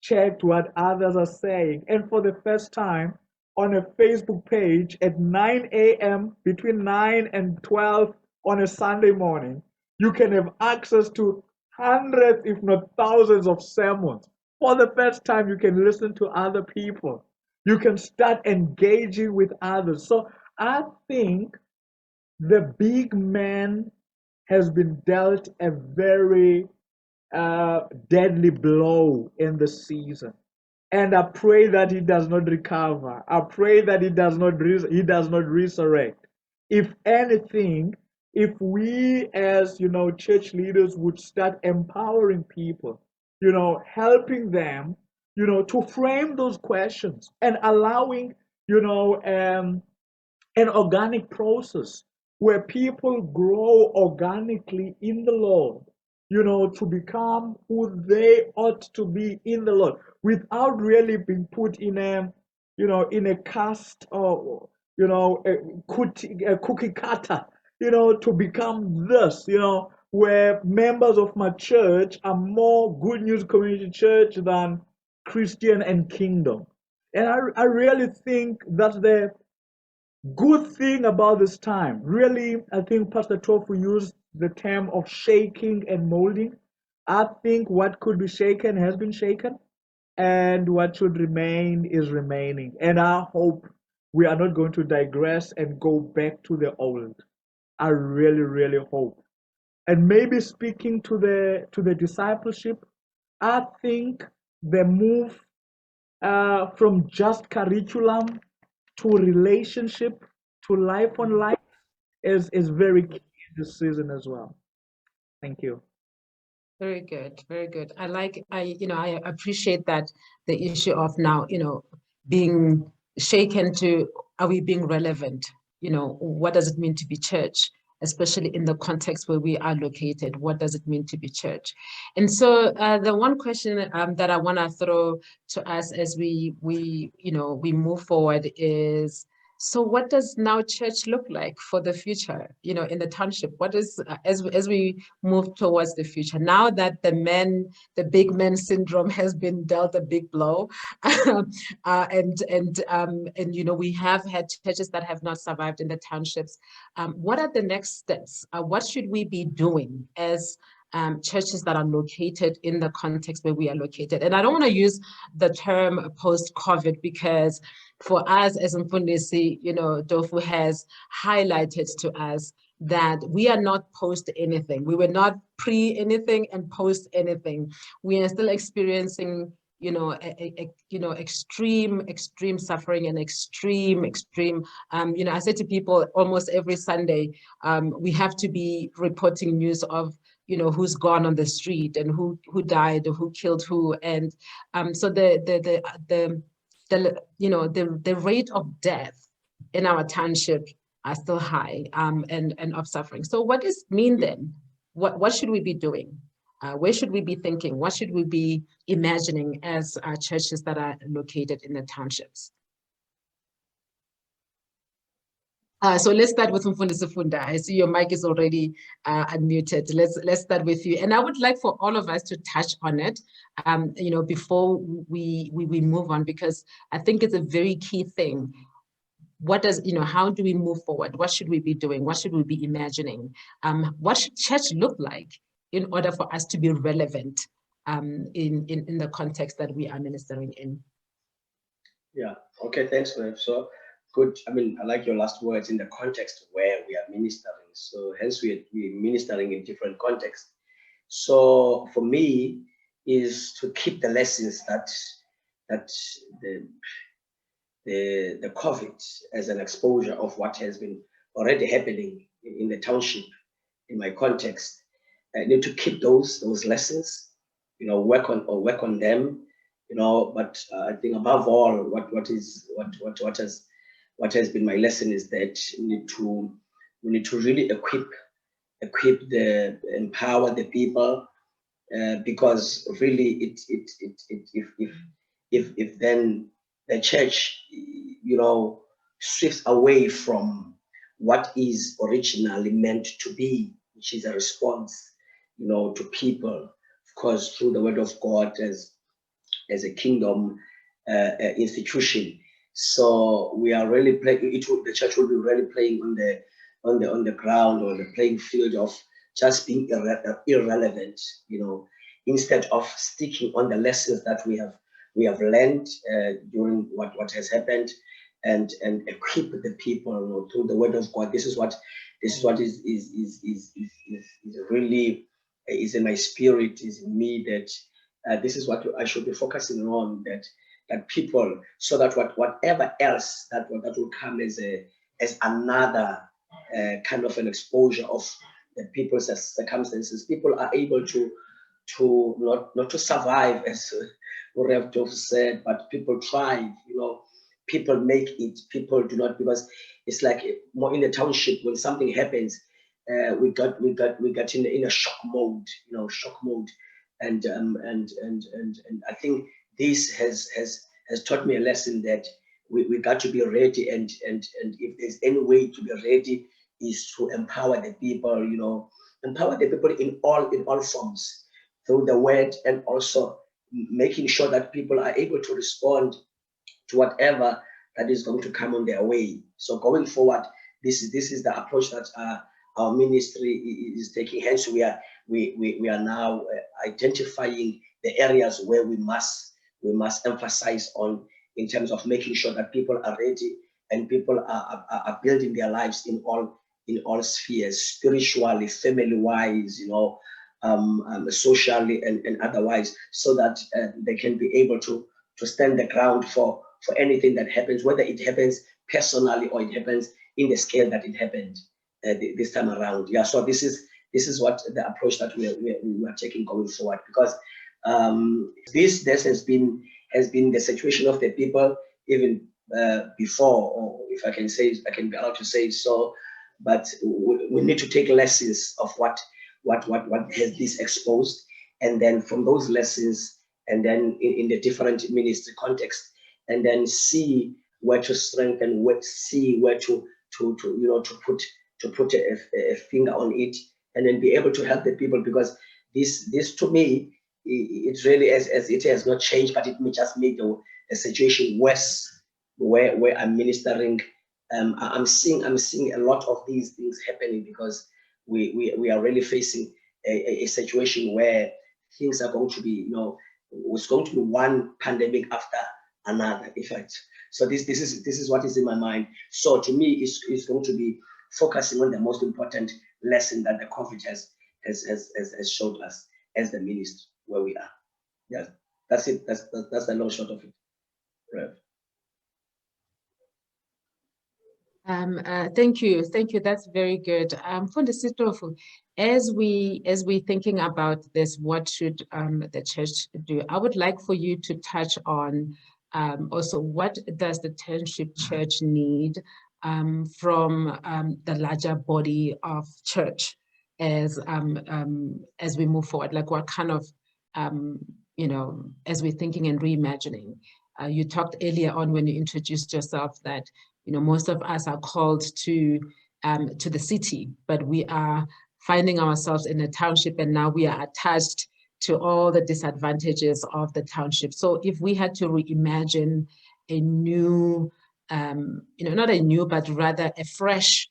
checked what others are saying. And for the first time, on a Facebook page at 9 a.m., between 9 and 12 on a Sunday morning, you can have access to hundreds, if not thousands, of sermons. For the first time, you can listen to other people. You can start engaging with others. So I think the big man has been dealt a very deadly blow in the season, and I pray that he does not recover. I pray that he does not resurrect. If anything, if we as church leaders would start empowering people, helping them, to frame those questions and allowing an organic process where people grow organically in the Lord, to become who they ought to be in the Lord without really being put in a cast or, a cookie cutter, to become this, where members of my church are more Good News Community Church than Christian and Kingdom. And I really think that's the good thing about this time. Really, I think Pastor Tofu used the term of shaking and molding. I think what could be shaken has been shaken, and what should remain is remaining. And I hope we are not going to digress and go back to the old. I really, really hope. And maybe speaking to the discipleship, I think the move from just curriculum to relationship to life on life is very key in this season as well. Thank you. Very good, very good. I appreciate that the issue of now, being shaken to, are we being relevant? What does it mean to be church, especially in the context where we are located? What does it mean to be church? And so the one question that I want to throw to us as we move forward is, so what does now church look like for the future, in the township? What is, as we move towards the future, now that the big man syndrome has been dealt a big blow, and we have had churches that have not survived in the townships. What are the next steps? What should we be doing as churches that are located in the context where we are located? And I don't want to use the term post-COVID, because for us as Mfundisi, Tofu has highlighted to us that we are not post anything. We were not pre anything and post anything. We are still experiencing extreme suffering and extreme I say to people almost every Sunday, we have to be reporting news of who's gone on the street and who died or who killed who. And so the rate of death in our township are still high, and of suffering. So what does it mean then? What should we be doing? Where should we be thinking? What should we be imagining as churches that are located in the townships? So let's start with Mfundisi Funda. I see your mic is already unmuted. Let's start with you. And I would like for all of us to touch on it, before we move on, because I think it's a very key thing. what does, how do we move forward? What should we be doing? What should we be imagining? What should church look like in order for us to be relevant in the context that we are ministering in? Yeah, okay, thanks, Rev. So good. I mean, I like your last words, in the context where we are ministering. So hence we're ministering in different contexts. So for me is to keep the lessons that the COVID as an exposure of what has been already happening in the township, in my context. I need to keep those lessons, work on them, but I think above all, what has been my lesson is that we need to really empower the people, because really if then the church shifts away from what is originally meant to be, which is a response to people, of course, through the word of God as a kingdom institution. So we are really playing. The church will be really playing on the ground, or the playing field of just being irrelevant, instead of sticking on the lessons that we have learned during what has happened, and equip the people through the word of God. This is what is really is in my spirit, is in me, that this is what I should be focusing on, that people, so that whatever else that will come as another kind of an exposure of the people's circumstances, people are able to not to survive, as Rev Tofu said, but people thrive. People make it. People do not, because it's like more in the township, when something happens, we got in a shock mode, and I think this has taught me a lesson, that we got to be ready, and if there's any way to be ready, is to empower the people, in all forms, through the word, and also making sure that people are able to respond to whatever that is going to come on their way. So going forward, this is the approach that our ministry is taking. Hence, we are now identifying the areas where we must emphasize on, in terms of making sure that people are ready, and people are building their lives in all spheres, spiritually, family-wise, socially, and otherwise, so that they can be able to stand the ground for anything that happens, whether it happens personally or it happens in the scale that it happened this time around. Yeah, so this is what the approach that we are taking going forward, because this has been the situation of the people even before, or if I can be allowed to say so. But we need to take lessons of what has this exposed, and then from those lessons, and then in the different ministry context, and then see where to strengthen, see where to put a finger on it, and then be able to help the people, because this to me, it really, as it has not changed, but it may just make the situation worse where I'm ministering. I'm seeing a lot of these things happening, because we are really facing a situation where things are going to be, it's going to be one pandemic after another, in fact. So this is what is in my mind. So to me, it's going to be focusing on the most important lesson that the COVID has showed us as the ministry where we are. Yeah, that's it. That's the long short of it. Rev. Thank you. That's very good. Funda, as we thinking about this, what should the church do? I would like for you to touch on also, what does the Township Church need from the larger body of church as we move forward? Like, what kind of as we're thinking and reimagining. You talked earlier on when you introduced yourself that most of us are called to the city, but we are finding ourselves in a township, and now we are attached to all the disadvantages of the township. So if we had to reimagine a new not a new, but rather a fresh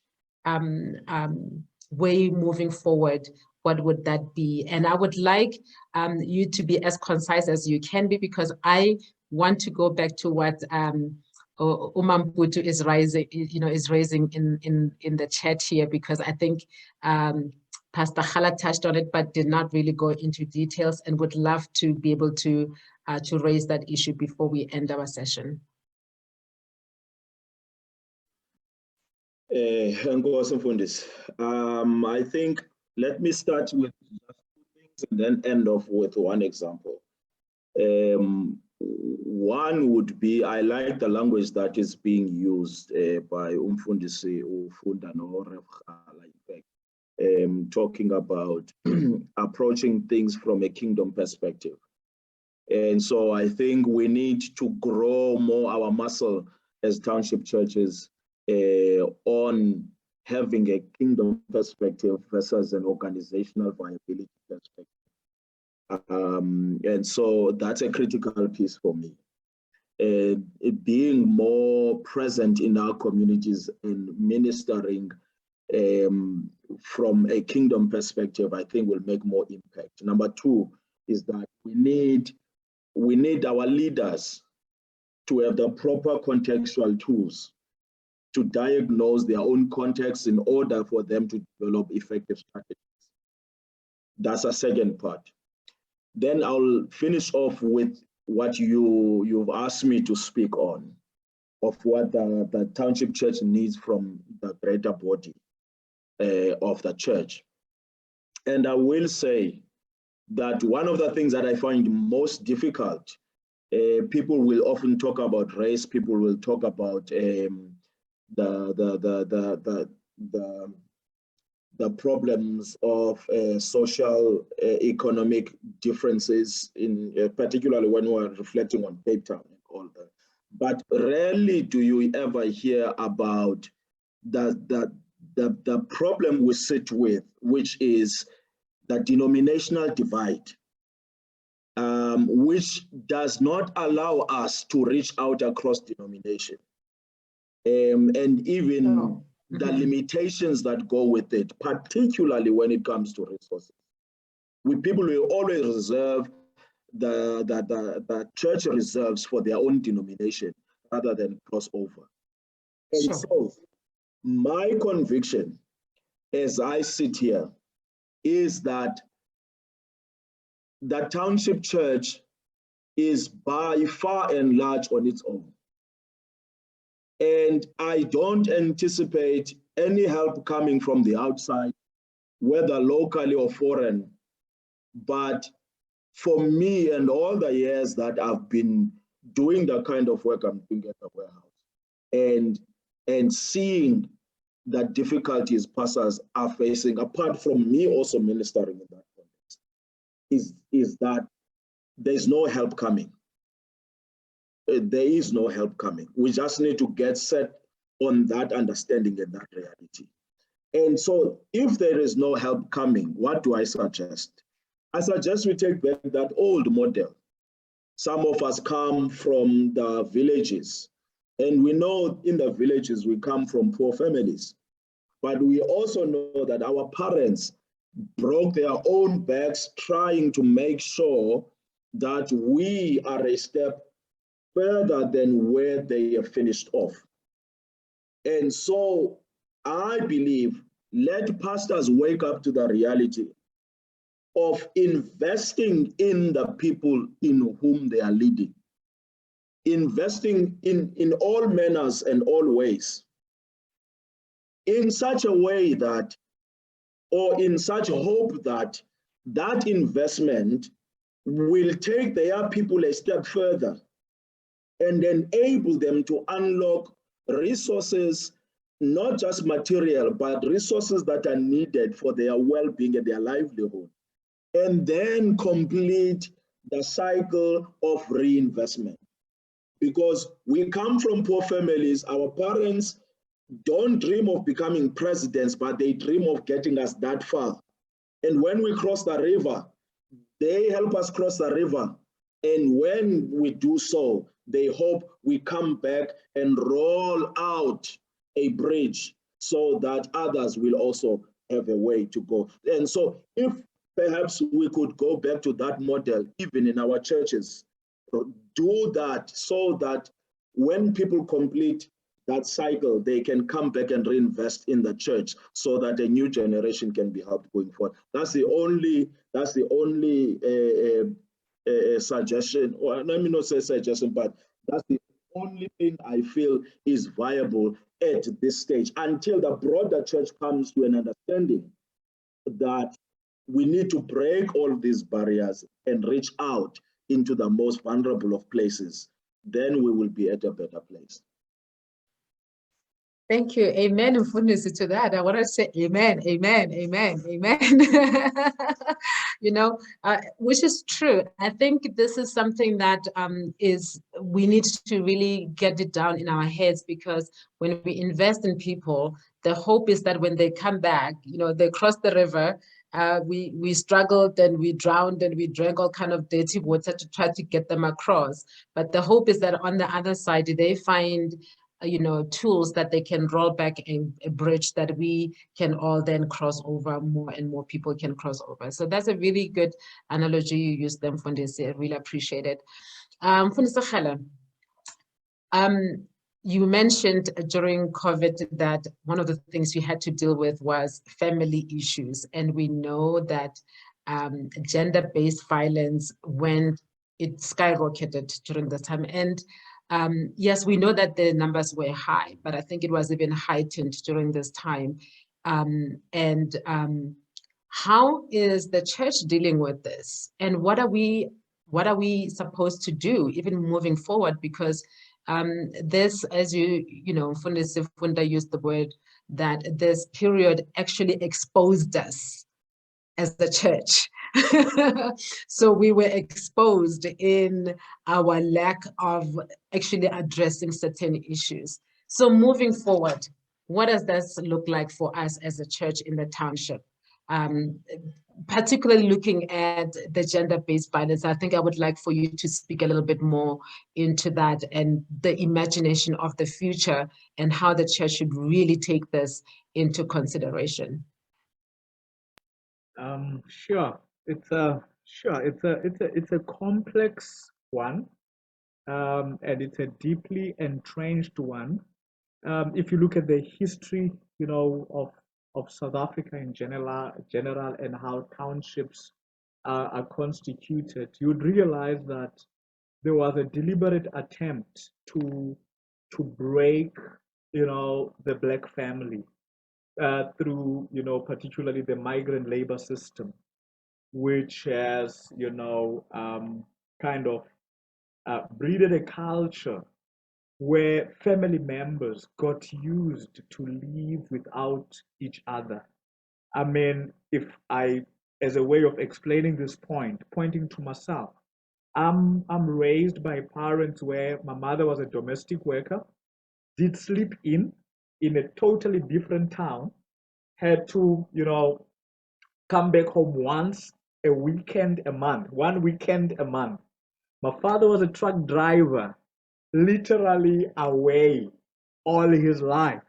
way moving forward, what would that be? And I would like you to be as concise as you can be, because I want to go back to what Umamputu is raising in the chat here, because I think Pastor Rhala touched on it, but did not really go into details, and would love to be able to raise that issue before we end our session. I think let me start with just two things and then end off with one example. One would be, I like the language that is being used by Umfundisi Funda no Rev Rhala, in fact, talking about approaching things from a kingdom perspective. And so I think we need to grow more our muscle as township churches on having a kingdom perspective versus an organizational viability perspective. And so that's a critical piece for me. It being more present in our communities and ministering from a kingdom perspective, I think will make more impact. Number two is that we need our leaders to have the proper contextual tools to diagnose their own context in order for them to develop effective strategies. That's a second part. Then I'll finish off with what you've asked me to speak on, of what the township church needs from the greater body of the church. And I will say that one of the things that I find most difficult, people will often talk about race, people will talk about the problems of social economic differences, in particularly when we're reflecting on Cape Town and all that. But rarely do you ever hear about the problem we sit with, which is the denominational divide, which does not allow us to reach out across denomination. And even the limitations that go with it, particularly when it comes to resources. People will always reserve the church reserves for their own denomination rather than crossover. And so my conviction as I sit here is that the township church is by far and large on its own. And I don't anticipate any help coming from the outside, whether locally or foreign. But for me, and all the years that I've been doing the kind of work I'm doing at the warehouse, and seeing the difficulties pastors are facing, apart from me also ministering in that context, is that there's no help coming. There is no help coming. We just need to get set on that understanding and that reality. And so if there is no help coming, what do I suggest? I suggest we take back that old model. Some of us come from the villages, and we know in the villages we come from poor families. But we also know that our parents broke their own backs trying to make sure that we are a step further than where they have finished off. And so I believe, let pastors wake up to the reality of investing in the people in whom they are leading, investing in all manners and all ways, in such a way that, or in such hope that that investment will take their people a step further and enable them to unlock resources, not just material, but resources that are needed for their well-being and their livelihood, and then complete the cycle of reinvestment. Because we come from poor families, our parents don't dream of becoming presidents, but they dream of getting us that far. And when we cross the river, they help us cross the river. And when we do so, they hope we come back and roll out a bridge so that others will also have a way to go. And so if perhaps we could go back to that model, even in our churches, do that so that when people complete that cycle, they can come back and reinvest in the church so that a new generation can be helped going forward. That's the only suggestion, or let me not say suggestion, but that's the only thing I feel is viable at this stage until the broader church comes to an understanding that we need to break all these barriers and reach out into the most vulnerable of places. Then we will be at a better place. Thank you. Amen. Mfundisi, to that. I want to say amen, amen, amen, amen. You know, which is true. I think this is something that we need to really get it down in our heads, because when we invest in people, the hope is that when they come back, you know, they cross the river, we struggled and we drowned and we drank all kind of dirty water to try to get them across. But the hope is that on the other side, they find you know, tools that they can roll back a bridge that we can all then cross over, more and more people can cross over. So that's a really good analogy you used them, Fundisi. I really appreciate it. Fundisi Rhala, you mentioned during COVID that one of the things you had to deal with was family issues. And we know that gender-based violence, when it skyrocketed during the time. And yes, we know that the numbers were high, but I think it was even heightened during this time. How is the church dealing with this? And what are we supposed to do even moving forward? Because this, as you know, Funda used the word that this period actually exposed us as the church. So we were exposed in our lack of actually addressing certain issues. So moving forward, what does this look like for us as a church in the township? Particularly looking at the gender-based violence, I think I would like for you to speak a little bit more into that and the imagination of the future and how the church should really take this into consideration. Sure. It's a complex one, and it's a deeply entrenched one. If you look at the history, you know, of South Africa in general, and how townships are constituted, you'd realize that there was a deliberate attempt to break, you know, the black family through, you know, particularly the migrant labor system, which has, you know, kind of breeded a culture where family members got used to live without each other. I mean, if I, as a way of explaining this point, pointing to myself, I'm raised by parents where my mother was a domestic worker, did sleep in a totally different town, had to, you know, come back home once a weekend a month, one weekend a month. My father was a truck driver, literally away all his life,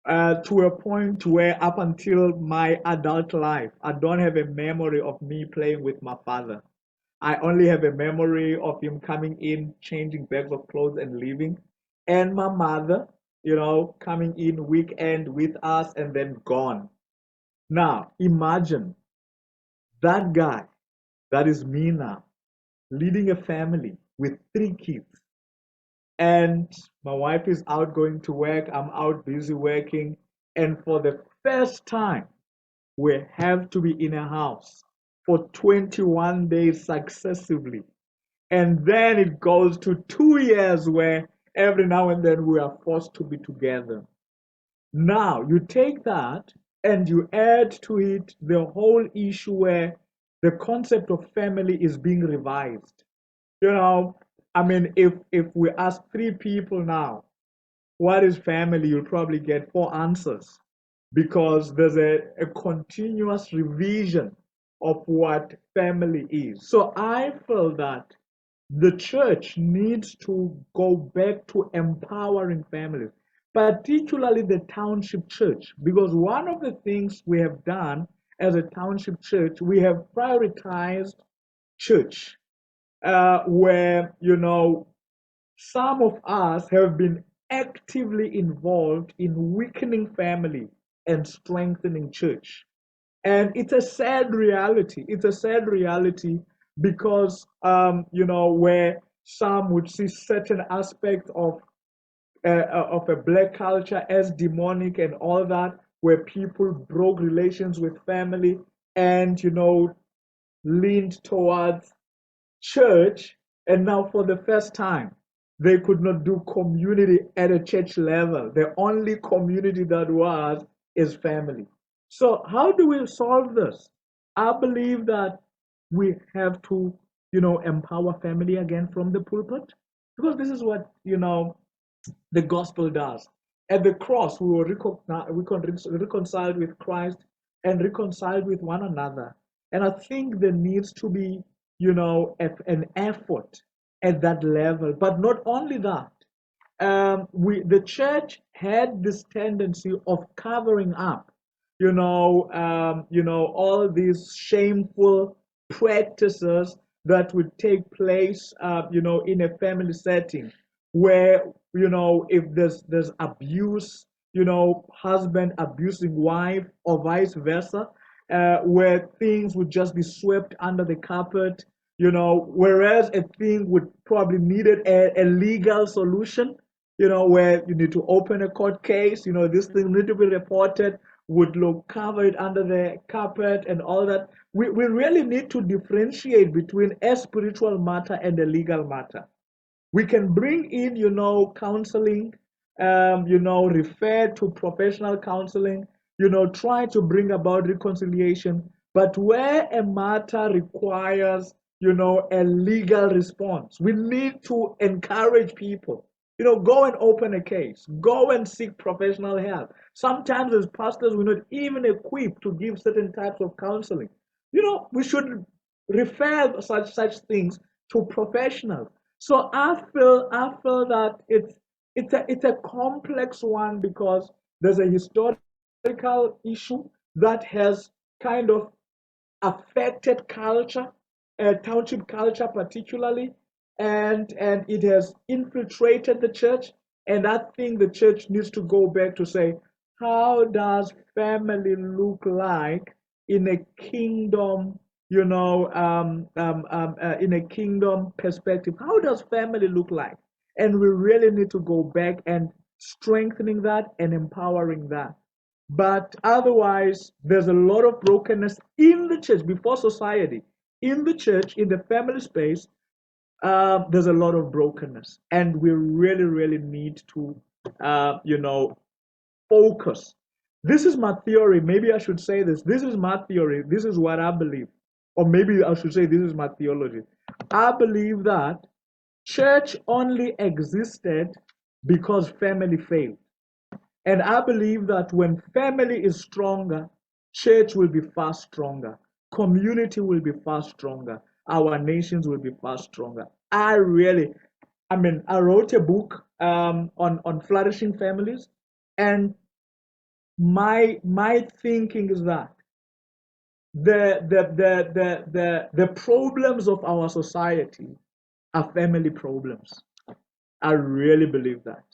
to a point where up until my adult life, I don't have a memory of me playing with my father. I only have a memory of him coming in, changing bags of clothes and leaving, and my mother, you know, coming in weekend with us and then gone. Now, imagine that guy, that is me now, leading a family with 3 kids. And my wife is out going to work, I'm out busy working. And for the first time, we have to be in a house for 21 days successively. And then it goes to 2 years where every now and then we are forced to be together. Now, you take that and you add to it the whole issue where the concept of family is being revised. You know, I mean, if we ask 3 people now, what is family? You'll probably get 4 answers, because there's a continuous revision of what family is. So I feel that the church needs to go back to empowering families, particularly the township church, because one of the things we have done as a township church, we have prioritized church, where, you know, some of us have been actively involved in weakening family and strengthening church. And it's a sad reality. It's a sad reality because, you know, where some would see certain aspects of a black culture as demonic and all that, where people broke relations with family and, you know, leaned towards church, and now for the first time they could not do community at a church level. The only community that was is family. So how do we solve this? I believe that we have to, you know, empower family again from the pulpit, because this is what, you know, the gospel does. At the cross, we were reconciled with Christ and reconciled with one another. And I think there needs to be, you know, an effort at that level. But not only that, the church had this tendency of covering up, all these shameful practices that would take place, in a family setting, where, if there's abuse, husband abusing wife or vice versa, where things would just be swept under the carpet, whereas a thing would probably needed a legal solution, where you need to open a court case, this thing need to be reported, would look covered under the carpet and all that. We really need to differentiate between a spiritual matter and a legal matter. We can bring in, counseling, refer to professional counseling, try to bring about reconciliation. But where a matter requires, a legal response, we need to encourage people, go and open a case, go and seek professional help. Sometimes as pastors, we're not even equipped to give certain types of counseling. We should refer such things to professionals. So I feel that it's a complex one, because there's a historical issue that has kind of affected culture, township culture particularly, and it has infiltrated the church. And I think the church needs to go back to say, how does family look like in a kingdom, in a kingdom perspective? How does family look like? And we really need to go back and strengthening that and empowering that. But otherwise, there's a lot of brokenness in the church, before society, in the church, in the family space. There's a lot of brokenness, and we really, really need to, focus. This is my theory. Maybe I should say this. This is my theory. This is what I believe. Or maybe I should say this is my theology. I believe that church only existed because family failed. And I believe that when family is stronger, church will be far stronger. Community will be far stronger. Our nations will be far stronger. I wrote a book on flourishing families, and my thinking is that the problems of our society are family problems. I really believe that.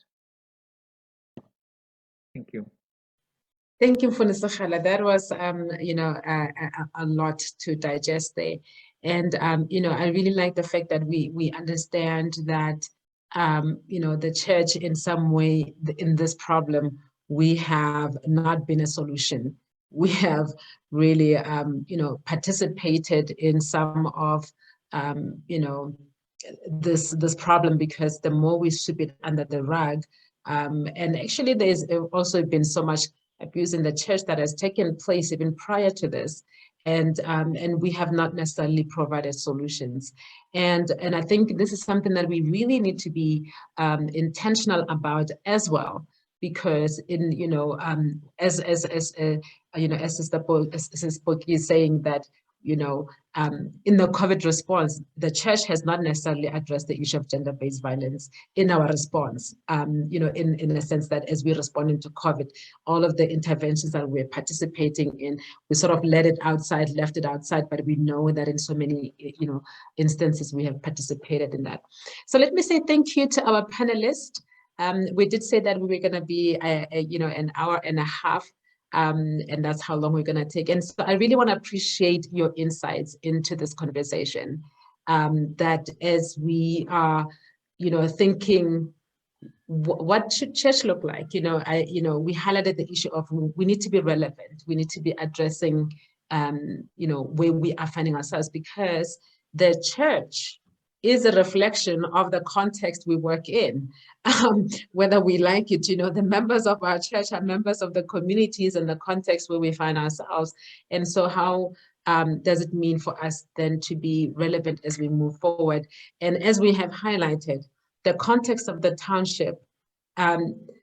Thank you. Thank you, Funda. That was, a lot to digest there. And, I really like the fact that we understand that, the church in some way in this problem, we have not been a solution. We have really, participated in some of, this problem, because the more we sweep it under the rug, and actually there's also been so much abuse in the church that has taken place even prior to this, and we have not necessarily provided solutions. And I think this is something that we really need to be intentional about as well, because as Sister Spoki is saying, that you know, in the COVID response, the church has not necessarily addressed the issue of gender-based violence in our response, you know, in a sense that as we're responding to COVID, all of the interventions that we're participating in, we sort of left it outside, but we know that in so many, you know, instances we have participated in that. So let me say thank you to our panelists. We did say that we were going to be, you know, an hour and a half. And that's how long we're going to take. And so I really want to appreciate your insights into this conversation, that as we are, you know, thinking, what should church look like? You know, we highlighted the issue of we need to be relevant. We need to be addressing, you know, where we are finding ourselves, because the church is a reflection of the context we work in, whether we like it. You know, the members of our church are members of the communities and the context where we find ourselves. And so how does it mean for us then to be relevant as we move forward? And as we have highlighted, the context of the township,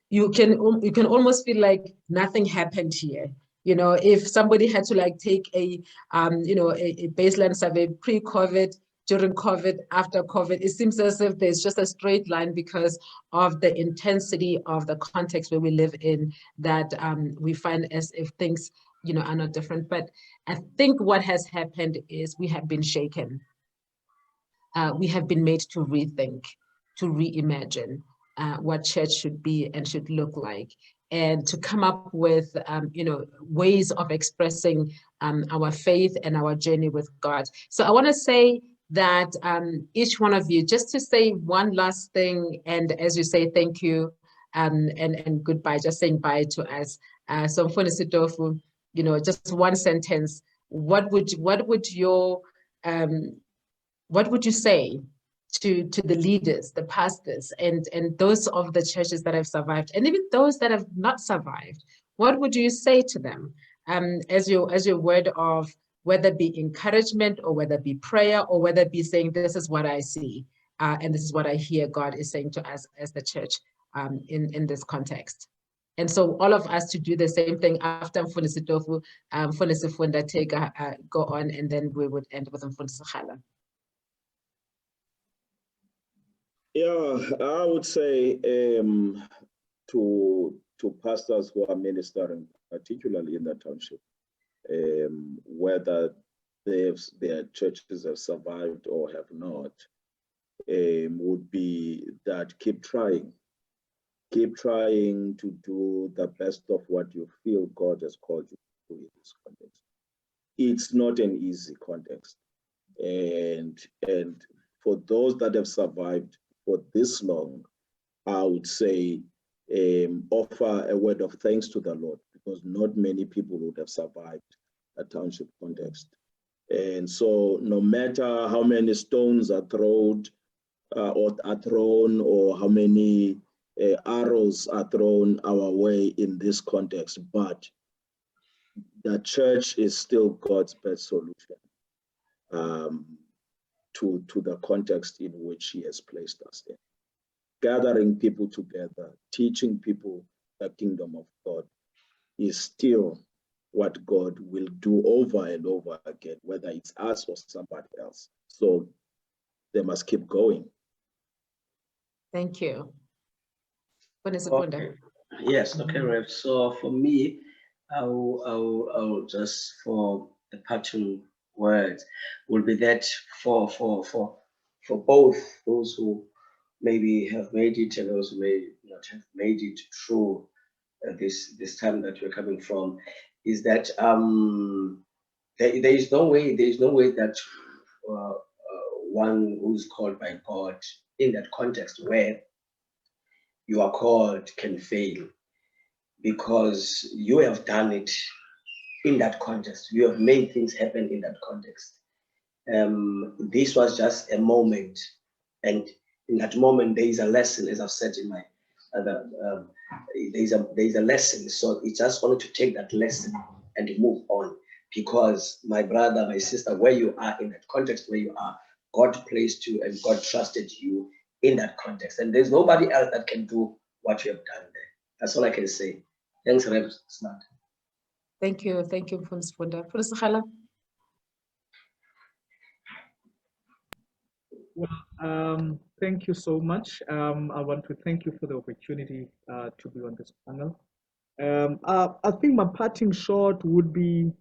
you can almost feel like nothing happened here. You know, if somebody had to like take a, you know, a baseline survey pre-COVID, during COVID, after COVID, it seems as if there's just a straight line because of the intensity of the context where we live in, that we find as if things, you know, are not different. But I think what has happened is we have been shaken. We have been made to rethink, to reimagine what church should be and should look like, and to come up with, you know, ways of expressing our faith and our journey with God. So I want to say that each one of you, just to say one last thing, and as you say thank you and goodbye, just saying bye to us. So Mfundisi Tofu, you know, just one sentence. What would you say to the leaders, the pastors, and those of the churches that have survived, and even those that have not survived? What would you say to them as your word of, whether it be encouragement or whether it be prayer or whether it be saying, this is what I see and this is what I hear God is saying to us as the church in this context? And so all of us to do the same thing after Mfundisi Tofu, Mfundisi Funda go on, and then we would end with Mfundisi Rhala. Yeah, I would say to pastors who are ministering, particularly in the township, whether their churches have survived or have not, would be that keep trying to do the best of what you feel God has called you to do in this context. It's not an easy context, and for those that have survived for this long, I would say offer a word of thanks to the Lord, because not many people would have survived a township context. And so no matter how many stones are thrown, or how many arrows are thrown our way in this context, but the church is still God's best solution to the context in which He has placed us in. Gathering people together, teaching people the kingdom of God is still what God will do over and over again, whether it's us or somebody else. So they must keep going. Thank you. Okay. Yes, okay, Rev. So for me, I'll just, for the parting words, will be that for both those who maybe have made it and those who may not have made it through this time that we're coming from, is that there is no way that one who's called by God in that context where you are called can fail, because you have done it in that context. You have made things happen in that context. This was just a moment, and in that moment there is a lesson, as I've said in my other, there is a lesson. So it's just wanted to take that lesson and move on, because my brother, my sister, where you are in that context, where you are, God placed you and God trusted you in that context, and there's nobody else that can do what you have done there. That's all I can say. Thanks, Rev Sakhiwo. Thank you, Mfundisi Funda. Mfundisi Rhala. Thank you so much. I want to thank you for the opportunity to be on this panel. I think my parting shot would be,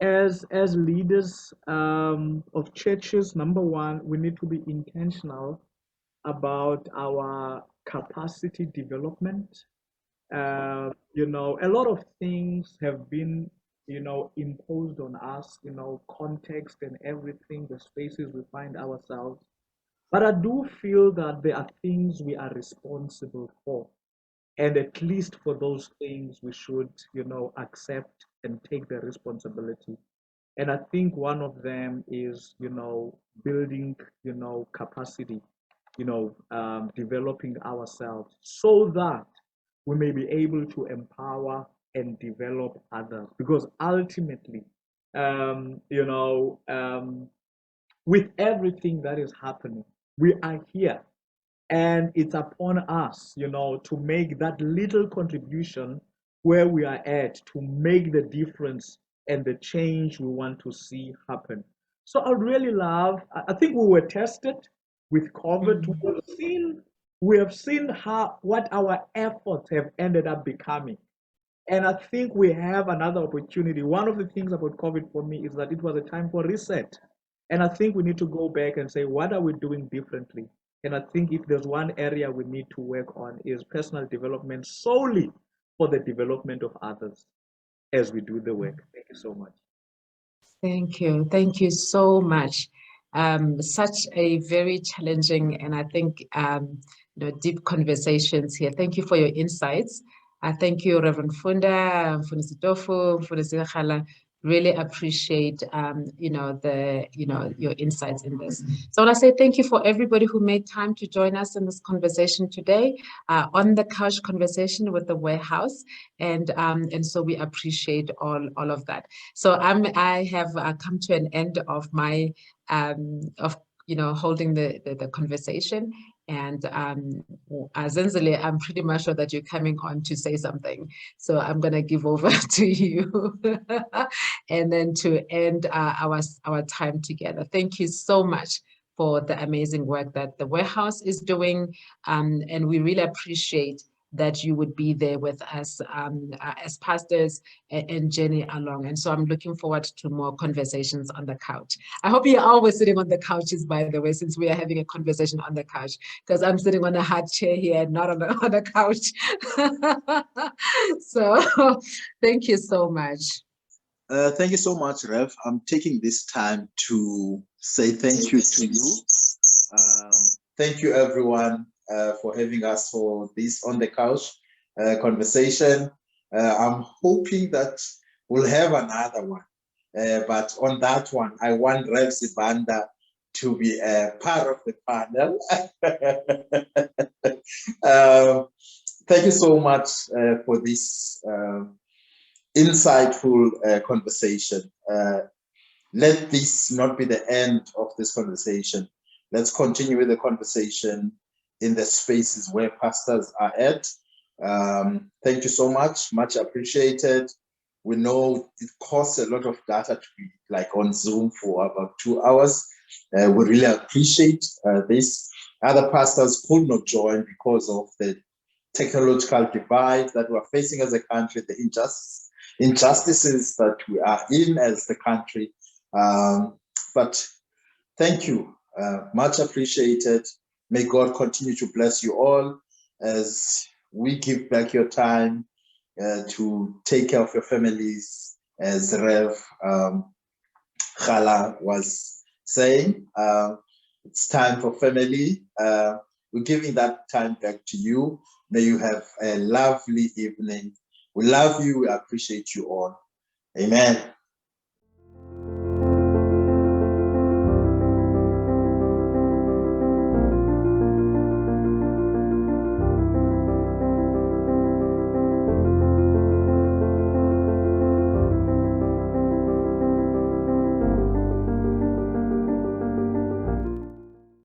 as leaders of churches, number one, we need to be intentional about our capacity development. You know, a lot of things have been, you know, imposed on us, you know, context and everything, the spaces we find ourselves. But I do feel that there are things we are responsible for. And at least for those things, we should, you know, accept and take the responsibility. And I think one of them is, you know, building, you know, capacity, you know, developing ourselves so that we may be able to empower and develop others. Because ultimately, you know, with everything that is happening, we are here, and it's upon us, you know, to make that little contribution where we are at, to make the difference and the change we want to see happen. So I really love, I think we were tested with COVID. We have seen how, what our efforts have ended up becoming. And I think we have another opportunity. One of the things about COVID for me is that it was a time for reset. And I think we need to go back and say, what are we doing differently? And I think if there's one area we need to work on is personal development solely for the development of others as we do the work. Thank you so much. Thank you. Thank you so much. Such a very challenging and I think you know, deep conversations here. Thank you for your insights. Thank you, Reverend Funda, Mfundisi Tofu, Mfundisi Rhala. Really appreciate you know, your insights in this. So I want to say thank you for everybody who made time to join us in this conversation today, on the couch conversation with the warehouse, and so we appreciate all of that. So I have come to an end of my of you know, holding the conversation. And Zenzele, I'm pretty much sure that you're coming on to say something. So I'm going to give over to you and then to end our time together. Thank you so much for the amazing work that the warehouse is doing. And we really appreciate that you would be there with us as pastors and journey along. And so I'm looking forward to more conversations on the couch. I hope you're always sitting on the couches, by the way, since we are having a conversation on the couch, because I'm sitting on a hard chair here, not on a couch. So thank you so much. Thank you so much, Rev. I'm taking this time to say thank you to you. Thank you, everyone, for having us for this on the couch conversation. I'm hoping that we'll have another one. But on that one, I want Rev Sibanda to be a part of the panel. Thank you so much for this insightful conversation. Let this not be the end of this conversation. Let's continue with the conversation in the spaces where pastors are at. Thank you so much appreciated. We know it costs a lot of data to be like on Zoom for about 2 hours. We really appreciate this. Other pastors could not join because of the technological divide that we're facing as a country, the injustices that we are in as the country. But thank you, much appreciated. May God continue to bless you all as we give back your time to take care of your families, as Rev Rhala was saying. It's time for family. We're giving that time back to you. May you have a lovely evening. We love you. We appreciate you all. Amen.